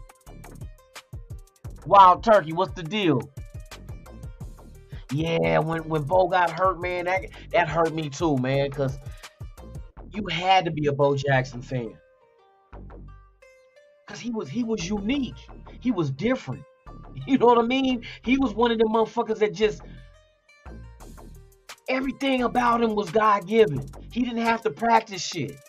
Wild Turkey, what's the deal? Yeah, when Bo got hurt, man, that hurt me too, man, because you had to be a Bo Jackson fan. Because he was unique. He was different. You know what I mean? He was one of them motherfuckers that just, everything about him was God-given. He didn't have to practice shit.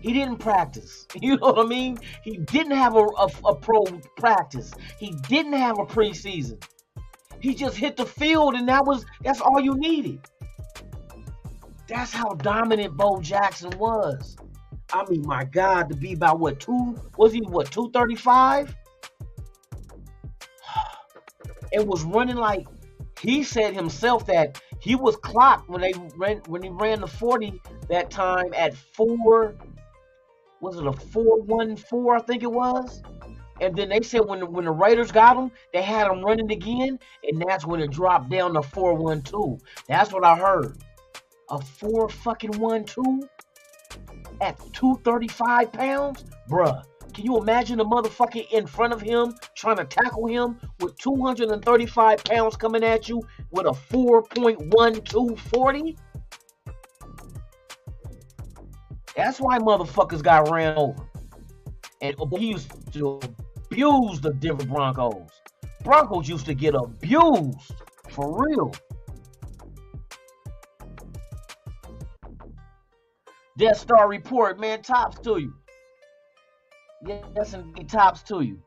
He didn't practice. You know what I mean? He didn't have a pro practice. He didn't have a preseason. He just hit the field, and that's all you needed. That's how dominant Bo Jackson was. I mean, my God, to be about 235? And was running like, he said himself that he was clocked when he ran the 40 that time at 4, was it a 4.14, I think it was? And then they said when the Raiders got him, they had him running again, and that's when it dropped down to 4.12. That's what I heard. A 4.12 at 235 pounds? Bruh, can you imagine the motherfucker in front of him trying to tackle him with 235 pounds coming at you with a 4.12 40? That's why motherfuckers got ran over. And he used to abuse the Denver Broncos. Broncos used to get abused. For real. Death Star Report, man, tops to you. Yes, indeed, tops to you.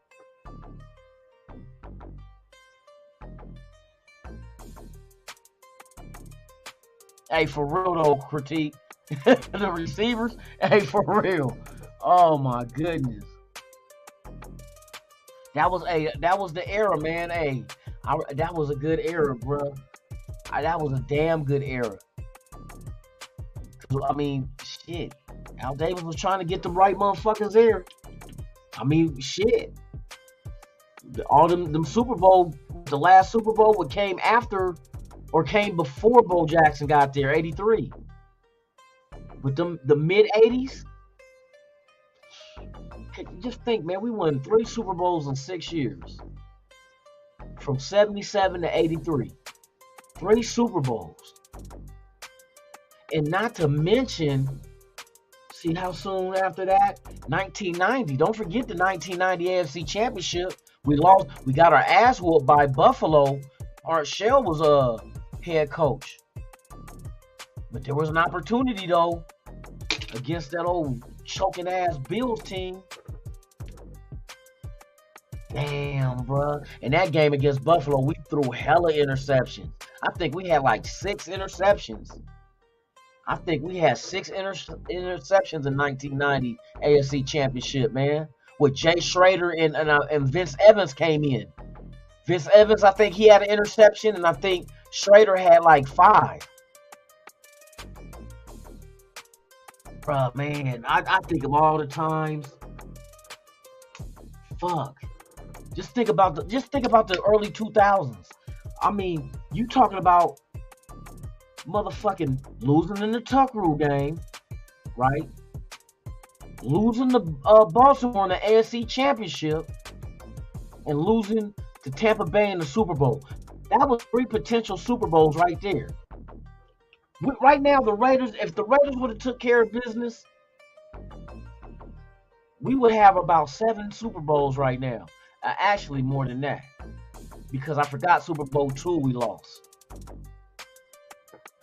Hey, for real though, critique. The receivers, hey, for real. Oh my goodness. That was the era, man. Hey, that was a good era, bro. That was a damn good era. I mean, shit. Al Davis was trying to get the right motherfuckers there. I mean, shit. All them Super Bowl, the last Super Bowl, what came after or came before Bo Jackson got there, 83. With the mid 80s. Just think, man, we won 3 Super Bowls in 6 years. From 77 to 83. 3 Super Bowls. And not to mention, see how soon after that? 1990. Don't forget the 1990 AFC Championship. We lost. We got our ass whooped by Buffalo. Art Shell was a head coach. But there was an opportunity, though, against that old choking ass Bills team. Damn, bro. In that game against Buffalo, we threw hella interceptions. I think we had like 6 interceptions. I think we had 6 interceptions in 1990 AFC Championship, man. With Jay Schrader and Vince Evans came in. Vince Evans, I think he had an interception, and I think Schrader had like 5. Bruh, man, I think of all the times. Fuck. Just think about the early 2000s. I mean, you talking about motherfucking losing in the Tuck Rule game, right? Losing to Baltimore in the AFC Championship, and losing to Tampa Bay in the Super Bowl. That was 3 potential Super Bowls right there. Right now, the Raiders, if the Raiders would have took care of business, we would have about 7 Super Bowls right now. Actually, more than that. Because I forgot Super Bowl 2 we lost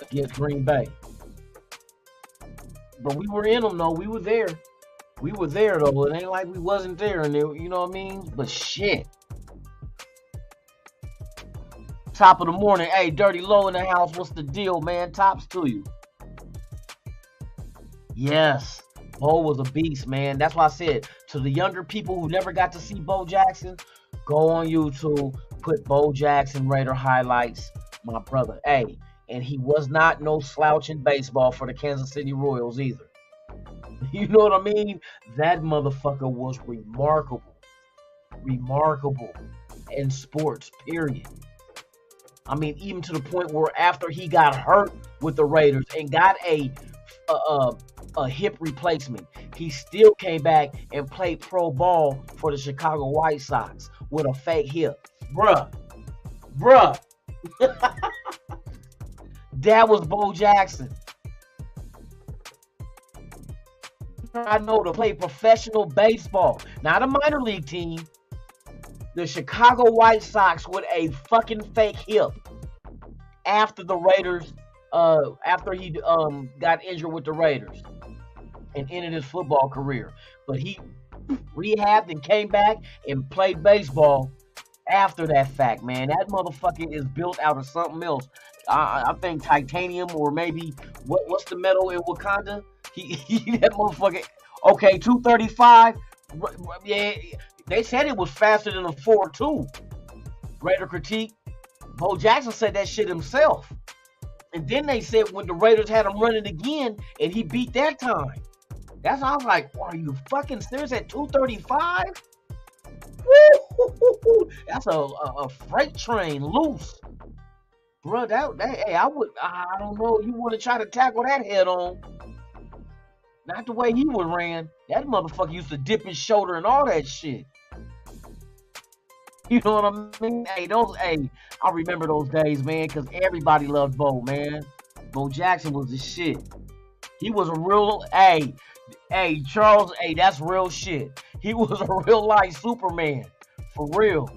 against Green Bay. But we were in them though. We were there. We were there though. It ain't like we wasn't there, and you know what I mean. But shit. Top of the morning. Hey, Dirty Low in the house. What's the deal, man? Tops to you. Yes. Bo was a beast, man. That's why I said to the younger people who never got to see Bo Jackson, go on YouTube, put Bo Jackson Raider highlights, my brother. Hey, and he was not no slouch in baseball for the Kansas City Royals either. You know what I mean? That motherfucker was remarkable. Remarkable in sports, period. I mean, even to the point where after he got hurt with the Raiders and got a hip replacement, he still came back and played pro ball for the Chicago White Sox with a fake hip. Bruh. That was Bo Jackson. I know to play professional baseball, not a minor league team. The Chicago White Sox with a fucking fake hip after the Raiders, after he got injured with the Raiders and ended his football career. But he rehabbed and came back and played baseball after that fact, man. That motherfucker is built out of something else. I think titanium, or maybe what's the metal in Wakanda? He that motherfucker. Okay, 235. Yeah, they said it was faster than a 4.2. Raider critique. Bo Jackson said that shit himself. And then they said when the Raiders had him running again, and he beat that time. That's why I was like, are you fucking serious at 235? Woo! That's a freight train loose. Bro, hey, I don't know. You want to try to tackle that head on. Not the way he would ran. That motherfucker used to dip his shoulder and all that shit. You know what I mean? Hey, I remember those days, man, because everybody loved Bo, man. Bo Jackson was the shit. He was a real, hey, Charles, hey, that's real shit. He was a real life Superman. For real.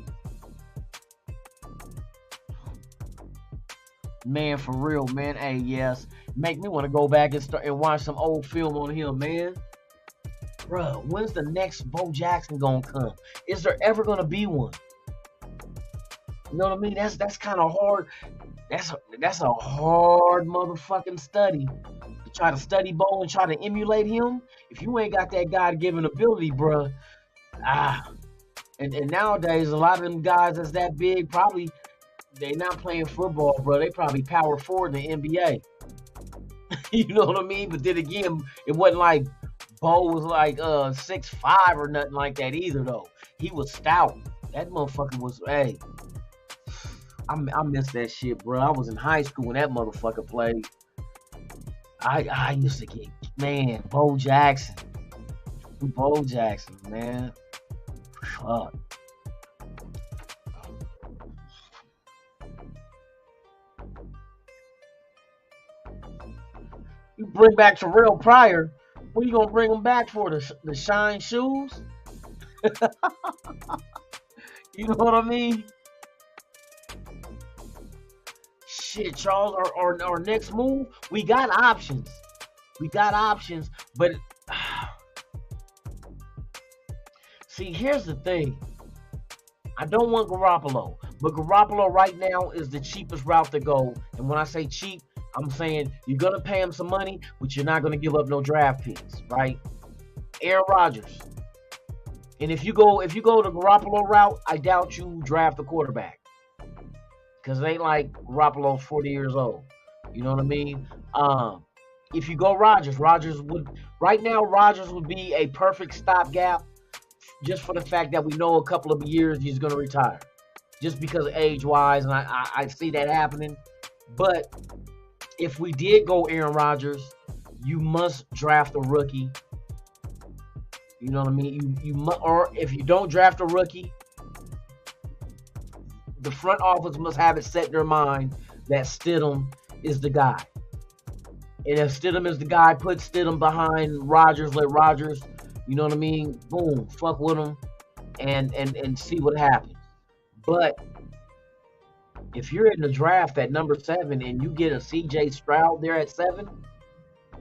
Man, for real, man. Hey, yes. Make me want to go back and start and watch some old film on him, man. Bruh, when's the next Bo Jackson gonna come? Is there ever gonna be one? You know what I mean? That's kind of hard. That's a hard motherfucking study. To try to study Bo and try to emulate him. If you ain't got that God-given ability, bruh. And nowadays, a lot of them guys that's that big, probably, they not playing football, bro. They probably power forward in the NBA. You know what I mean? But then again, it wasn't like Bo was like 6'5" or nothing like that either, though. He was stout. That motherfucker was, hey. I miss that shit, bro. I was in high school when that motherfucker played. I used to get, man, Bo Jackson. Bo Jackson, man. Fuck. You bring back Terrell Pryor. What are you gonna bring him back for? The shine shoes? You know what I mean? Shit, Charles. Our next move. We got options. But see, here's the thing. I don't want Garoppolo, but Garoppolo right now is the cheapest route to go. And when I say cheap, I'm saying you're gonna pay him some money, but you're not gonna give up no draft picks, right? Aaron Rodgers. And if you go the Garoppolo route, I doubt you draft a quarterback. Because it ain't like Garoppolo's 40 years old. You know what I mean? If you go Rodgers would be a perfect stopgap, just for the fact that we know a couple of years he's gonna retire. Just because of age-wise, and I see that happening. But if we did go Aaron Rodgers, you must draft a rookie. You know what I mean? Or if you don't draft a rookie, the front office must have it set in their mind that Stidham is the guy. And if Stidham is the guy, put Stidham behind Rodgers, let Rodgers, you know what I mean? Boom, fuck with him and see what happens. But if you're in the draft at number 7 and you get a CJ Stroud there at 7,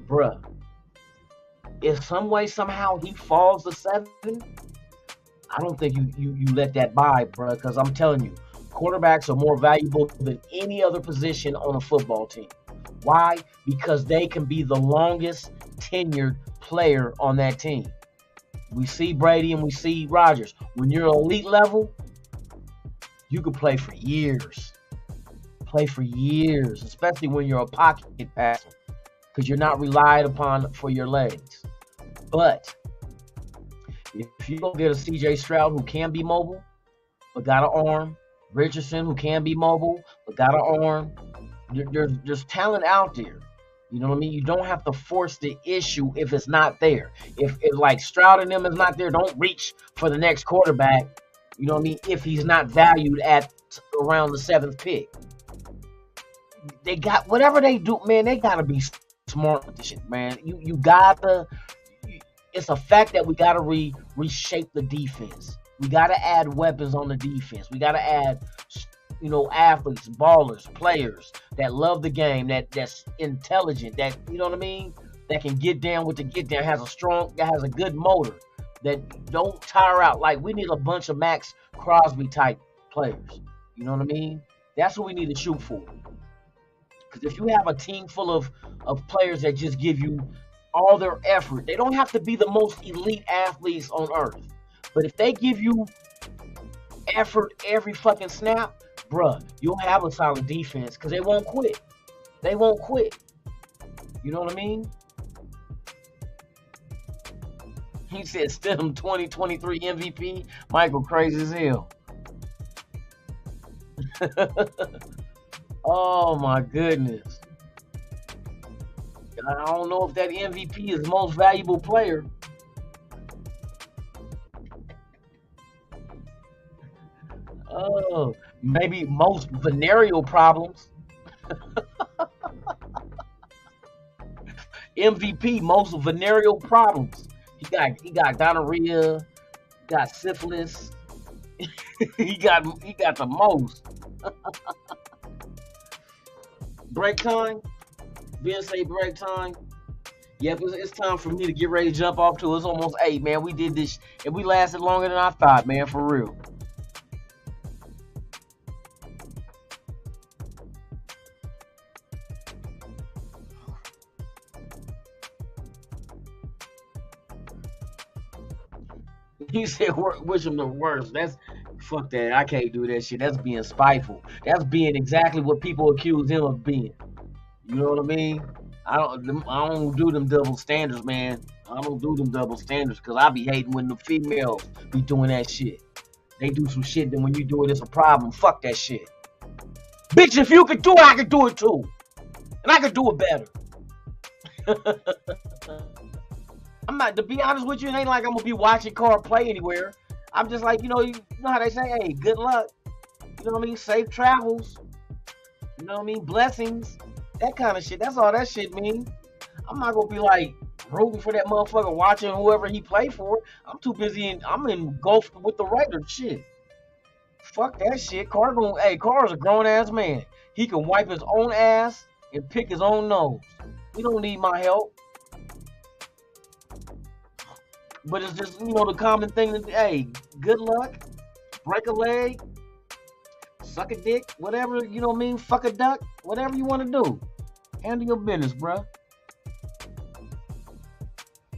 bruh, if some way somehow he falls to 7, I don't think you let that by, bro. Because I'm telling you, quarterbacks are more valuable than any other position on a football team. Why? Because they can be the longest tenured player on that team. We see Brady and we see Rodgers. When you're elite level, you could play for years. Play for years, especially when you're a pocket passer, because you're not relied upon for your legs. But if you go get a C.J. Stroud who can be mobile, but got an arm, Richardson who can be mobile, but got an arm, there's talent out there. You know what I mean? You don't have to force the issue if it's not there. If like Stroud and them is not there, don't reach for the next quarterback. You know what I mean? If he's not valued at around the 7th pick. They got whatever they do, man. They gotta be smart with this shit, man. You gotta. It's a fact that we gotta reshape the defense. We gotta add weapons on the defense. We gotta add, athletes, ballers, players that love the game, that's intelligent, that you know what I mean, that can get down with the get down, that has a good motor, that don't tire out. Like we need a bunch of Max Crosby type players. You know what I mean? That's what we need to shoot for. Because if you have a team full of players that just give you all their effort, they don't have to be the most elite athletes on earth. But if they give you effort every fucking snap, bruh, you'll have a solid defense because they won't quit. They won't quit. You know what I mean? He said Stidham 2023 MVP. Michael crazy as hell. Oh my goodness. I don't know if that MVP is most valuable player. Oh, maybe most venereal problems. MVP, most venereal problems. He got gonorrhea, got syphilis. he got the most. Break time. Ben say break time. Yep, it's time for me to get ready to jump off to. It's almost 8, man. We did this and we lasted longer than I thought, man, for real. He said, wish him the worst. That's fuck that. I can't do that shit. That's being spiteful. That's being exactly what people accuse him of being. You know what I mean? I don't do them double standards, man. I don't do them double standards because I be hating when the females be doing that shit. They do some shit, then when you do it, it's a problem. Fuck that shit. Bitch, if you could do it, I could do it too. And I could do it better. I'm not, to be honest with you, it ain't like I'm gonna be watching Carr play anywhere. I'm just like, you know how they say, hey, good luck. You know what I mean? Safe travels. You know what I mean? Blessings. That kind of shit. That's all that shit mean. I'm not gonna be like rooting for that motherfucker, watching whoever he play for. I'm too busy I'm engulfed with the Raiders shit. Fuck that shit. Carr's a grown ass man. He can wipe his own ass and pick his own nose. He don't need my help. But it's just, the common thing that, hey, good luck, break a leg, suck a dick, whatever, fuck a duck, whatever you want to do. Handle your business, bruh.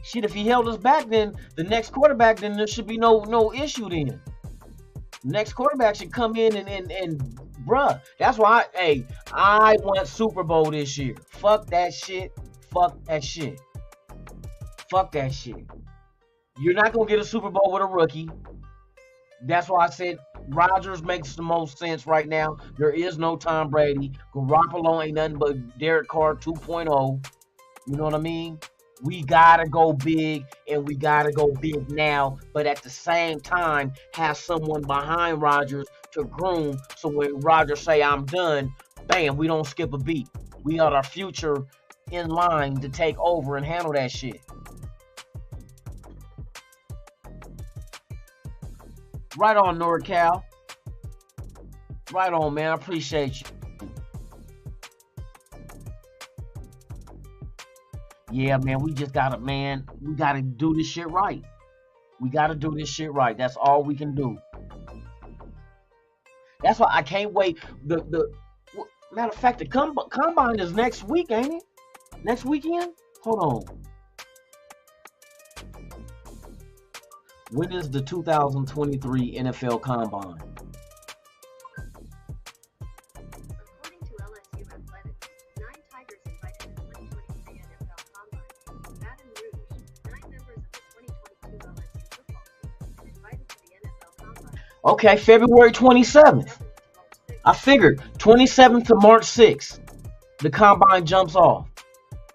Shit, if he held us back, then the next quarterback, then there should be no issue then. The next quarterback should come in and bruh. That's why, I want Super Bowl this year. Fuck that shit. Fuck that shit. Fuck that shit. You're not going to get a Super Bowl with a rookie. That's why I said Rodgers makes the most sense right now. There is no Tom Brady. Garoppolo ain't nothing but Derek Carr 2.0. You know what I mean? We got to go big, and we got to go big now. But at the same time, have someone behind Rodgers to groom. So when Rodgers say, I'm done, bam, we don't skip a beat. We got our future in line to take over and handle that shit. Right on, NorCal. Right on, man. I appreciate you. Yeah, man, we gotta do this shit right. We gotta do this shit right. That's all we can do. That's why I can't wait. Matter of fact, the combine is next week, ain't it? Next weekend? Hold on. When is the 2023 NFL Combine? According to LSU Athletics, 9 Tigers invited to the 2023 NFL Combine. Baton Rouge, 9 members of the 2022 LSU football team, and invited to the NFL Combine. Okay, February 27th. I figured 27th to March 6th, the combine jumps off.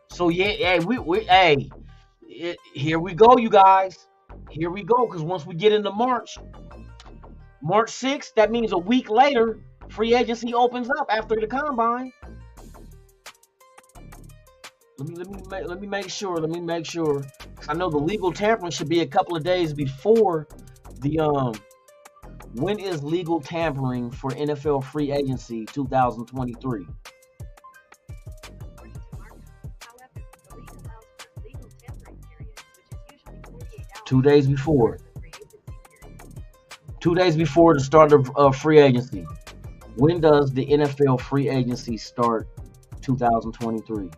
So yeah, hey, here we go, you guys. Here we go, because once we get into March 6th, that means a week later, free agency opens up after the combine. Let me make sure. I know the legal tampering should be a couple of days before the When is legal tampering for NFL free agency 2023? According to Marco, however, the league allows for a legal tampering period, which is usually 48 hours 2 days before. the free agency period. 2 days before the start of free agency. When does the NFL free agency start 2023?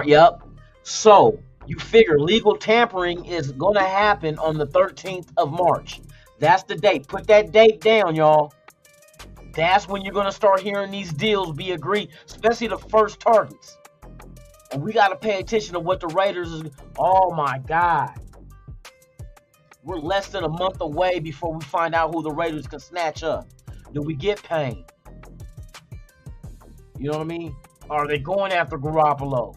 Yep. So you figure legal tampering is going to happen on the 13th of March. That's the date. Put that date down, y'all. That's when you're going to start hearing these deals be agreed, especially the first targets. And we got to pay attention to what the Raiders is. Oh my God. We're less than a month away before we find out who the Raiders can snatch up. Do we get Payne? You know what I mean? Are they going after Garoppolo?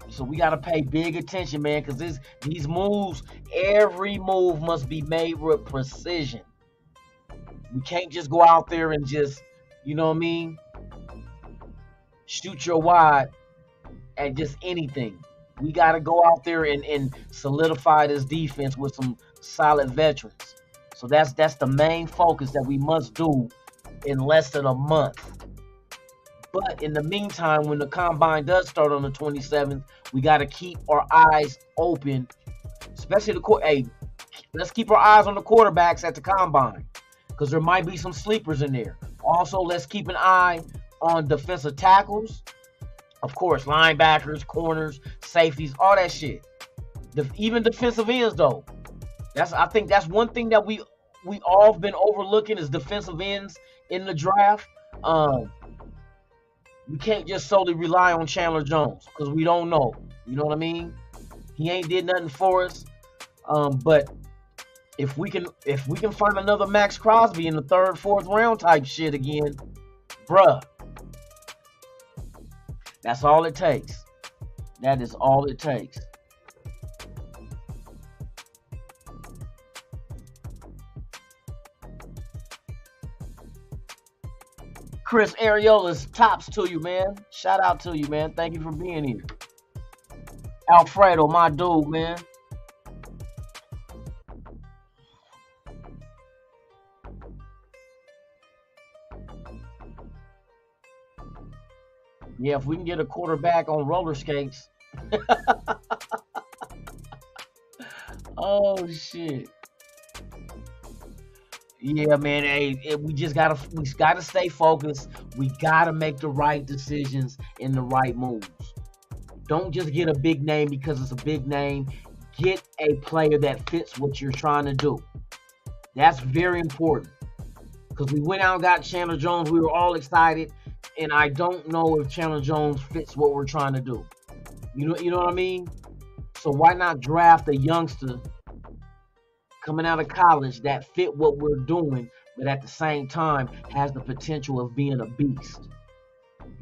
So we got to pay big attention, man, because these moves, every move must be made with precision. We can't just go out there and just, you know what I mean, shoot your wad at just anything. We got to go out there and solidify this defense with some solid veterans. So that's the main focus that we must do in less than a month. But in the meantime, when the combine does start on the 27th, we got to keep our eyes open, especially let's keep our eyes on the quarterbacks at the combine, because there might be some sleepers in there. Also, let's keep an eye on defensive tackles, of course, linebackers, corners, safeties, all that shit. Even defensive ends, though. I think that's one thing that we all have been overlooking is defensive ends in the draft. We can't just solely rely on Chandler Jones because we don't know. You know what I mean? He ain't did nothing for us. But if we can find another Max Crosby in the 3rd, 4th round type shit again, bruh, that's all it takes. That is all it takes. Chris Ariola's tops to you, man. Shout out to you, man. Thank you for being here. Alfredo, my dude, man. Yeah, if we can get a quarterback on roller skates. Oh shit. Yeah, man. Hey, we gotta stay focused. We gotta make the right decisions and the right moves. Don't just get a big name because it's a big name. Get a player that fits what you're trying to do. That's very important. Because we went out and got Chandler Jones. We were all excited. And I don't know if Chandler Jones fits what we're trying to do. You know what I mean? So why not draft a youngster coming out of college that fit what we're doing, but at the same time has the potential of being a beast?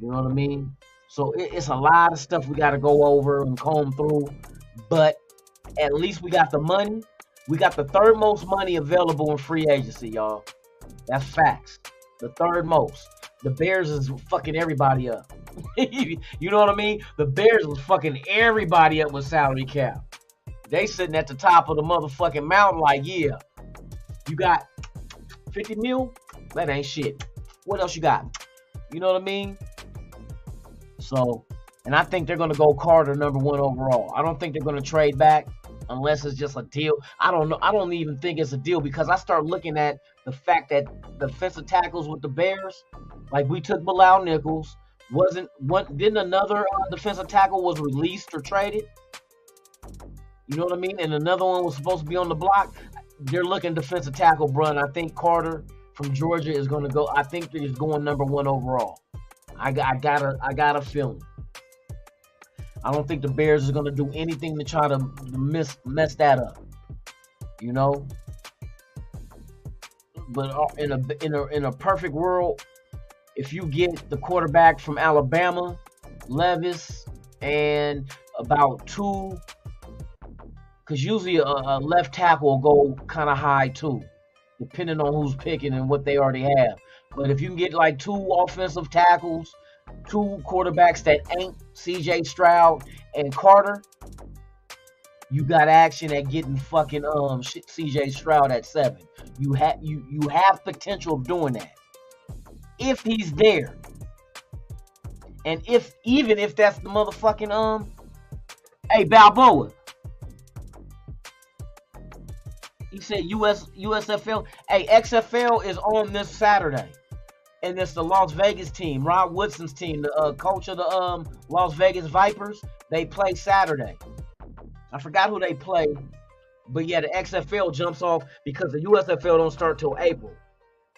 You know what I mean? So it's a lot of stuff we got to go over and comb through, but at least we got the money. We got the 3rd most money available in free agency, y'all. That's facts. The 3rd most. The Bears is fucking everybody up. You know what I mean? The Bears was fucking everybody up with salary cap. They sitting at the top of the motherfucking mountain like, yeah, you got 50 mil? That ain't shit. What else you got? You know what I mean? So, and I think they're going to go Carter #1 overall. I don't think they're going to trade back unless it's just a deal. I don't know. I don't even think it's a deal because I start looking at the fact that defensive tackles with the Bears, like we took Bilal Nichols, didn't another defensive tackle was released or traded? You know what I mean? And another one was supposed to be on the block. They're looking defensive tackle, bro. And I think Carter from Georgia is going to go. I think he's going #1 overall. I got a feeling. I don't think the Bears are going to do anything to try to mess that up. You know. But in a perfect world, if you get the quarterback from Alabama, Levis, and about 2, because usually a left tackle will go kind of high too, depending on who's picking and what they already have. But if you can get like 2 offensive tackles, 2 quarterbacks that ain't C.J. Stroud and Carter, you got action at getting fucking C.J. Stroud at 7. You have potential of doing that if he's there, and even if that's the motherfucking hey Balboa. He said USFL. Hey, XFL is on this Saturday. And it's the Las Vegas team, Rod Woodson's team, the coach of the Las Vegas Vipers. They play Saturday. I forgot who they play. But yeah, the XFL jumps off because the USFL don't start till April.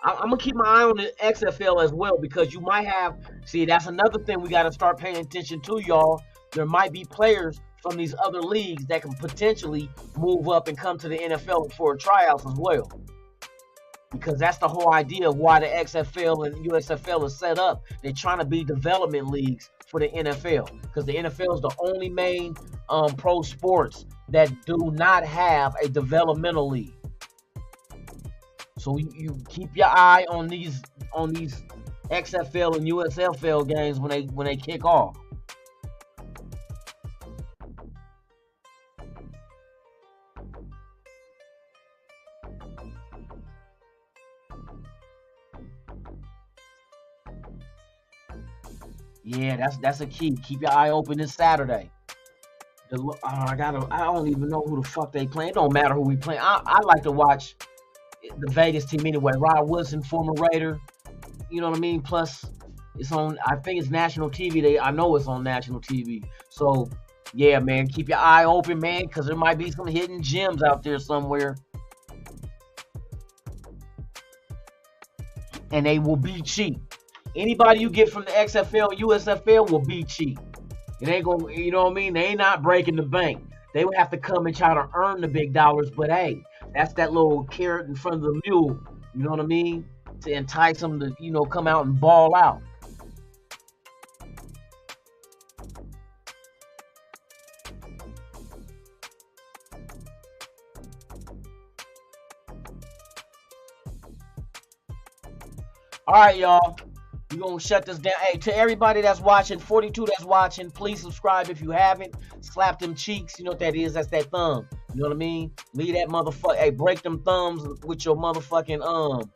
I'm going to keep my eye on the XFL as well because you might have... See, that's another thing we got to start paying attention to, y'all. There might be players from these other leagues that can potentially move up and come to the NFL for tryouts as well. Because that's the whole idea of why the XFL and USFL is set up. They're trying to be development leagues for the NFL. Because the NFL is the only main pro sports that do not have a developmental league. So you keep your eye on these XFL and USFL games when they kick off. Yeah, that's a key. Keep your eye open this Saturday. I don't even know who the fuck they playing. It don't matter who we play. I like to watch the Vegas team anyway. Rod Woodson, former Raider. You know what I mean? Plus, it's on. I think it's national TV. I know it's on national TV. So, yeah, man, keep your eye open, man, because there might be some hidden gems out there somewhere. And they will be cheap. Anybody you get from the XFL, USFL will be cheap. It ain't gonna, you know what I mean? They ain't not breaking the bank. They would have to come and try to earn the big dollars, but hey, that's that little carrot in front of the mule, you know what I mean? To entice them to, you know, come out and ball out. All right, y'all. We're going to shut this down. Hey, to everybody that's watching, 42 that's watching, please subscribe if you haven't. Slap them cheeks. You know what that is? That's that thumb. You know what I mean? Leave that motherfucker. Hey, break them thumbs with your motherfucking,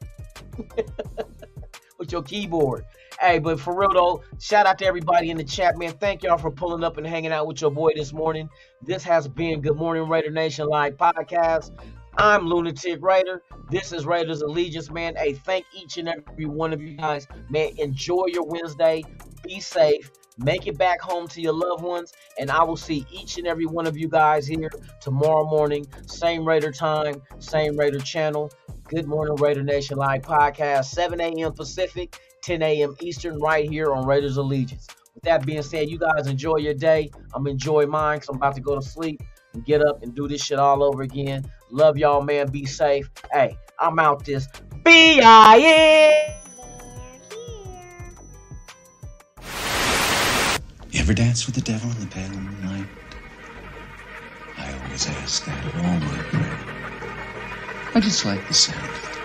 with your keyboard. Hey, but for real, though, shout out to everybody in the chat, man. Thank y'all for pulling up and hanging out with your boy this morning. This has been Good Morning Raider Nation Live Podcast. I'm Lunatic Raider. This is Raiders Allegiance, man. Hey, thank each and every one of you guys. Man, enjoy your Wednesday. Be safe. Make it back home to your loved ones. And I will see each and every one of you guys here tomorrow morning. Same Raider time, same Raider channel. Good Morning Raider Nation Live Podcast. 7 a.m. Pacific, 10 a.m. Eastern, right here on Raiders Allegiance. With that being said, you guys enjoy your day. I'm enjoying mine because I'm about to go to sleep and get up and do this shit all over again. Love y'all, man. Be safe. Hey, I'm out this. B-I-N. You ever dance with the devil in the pale moonlight? I always ask that of all my prey. I just like the sound of it.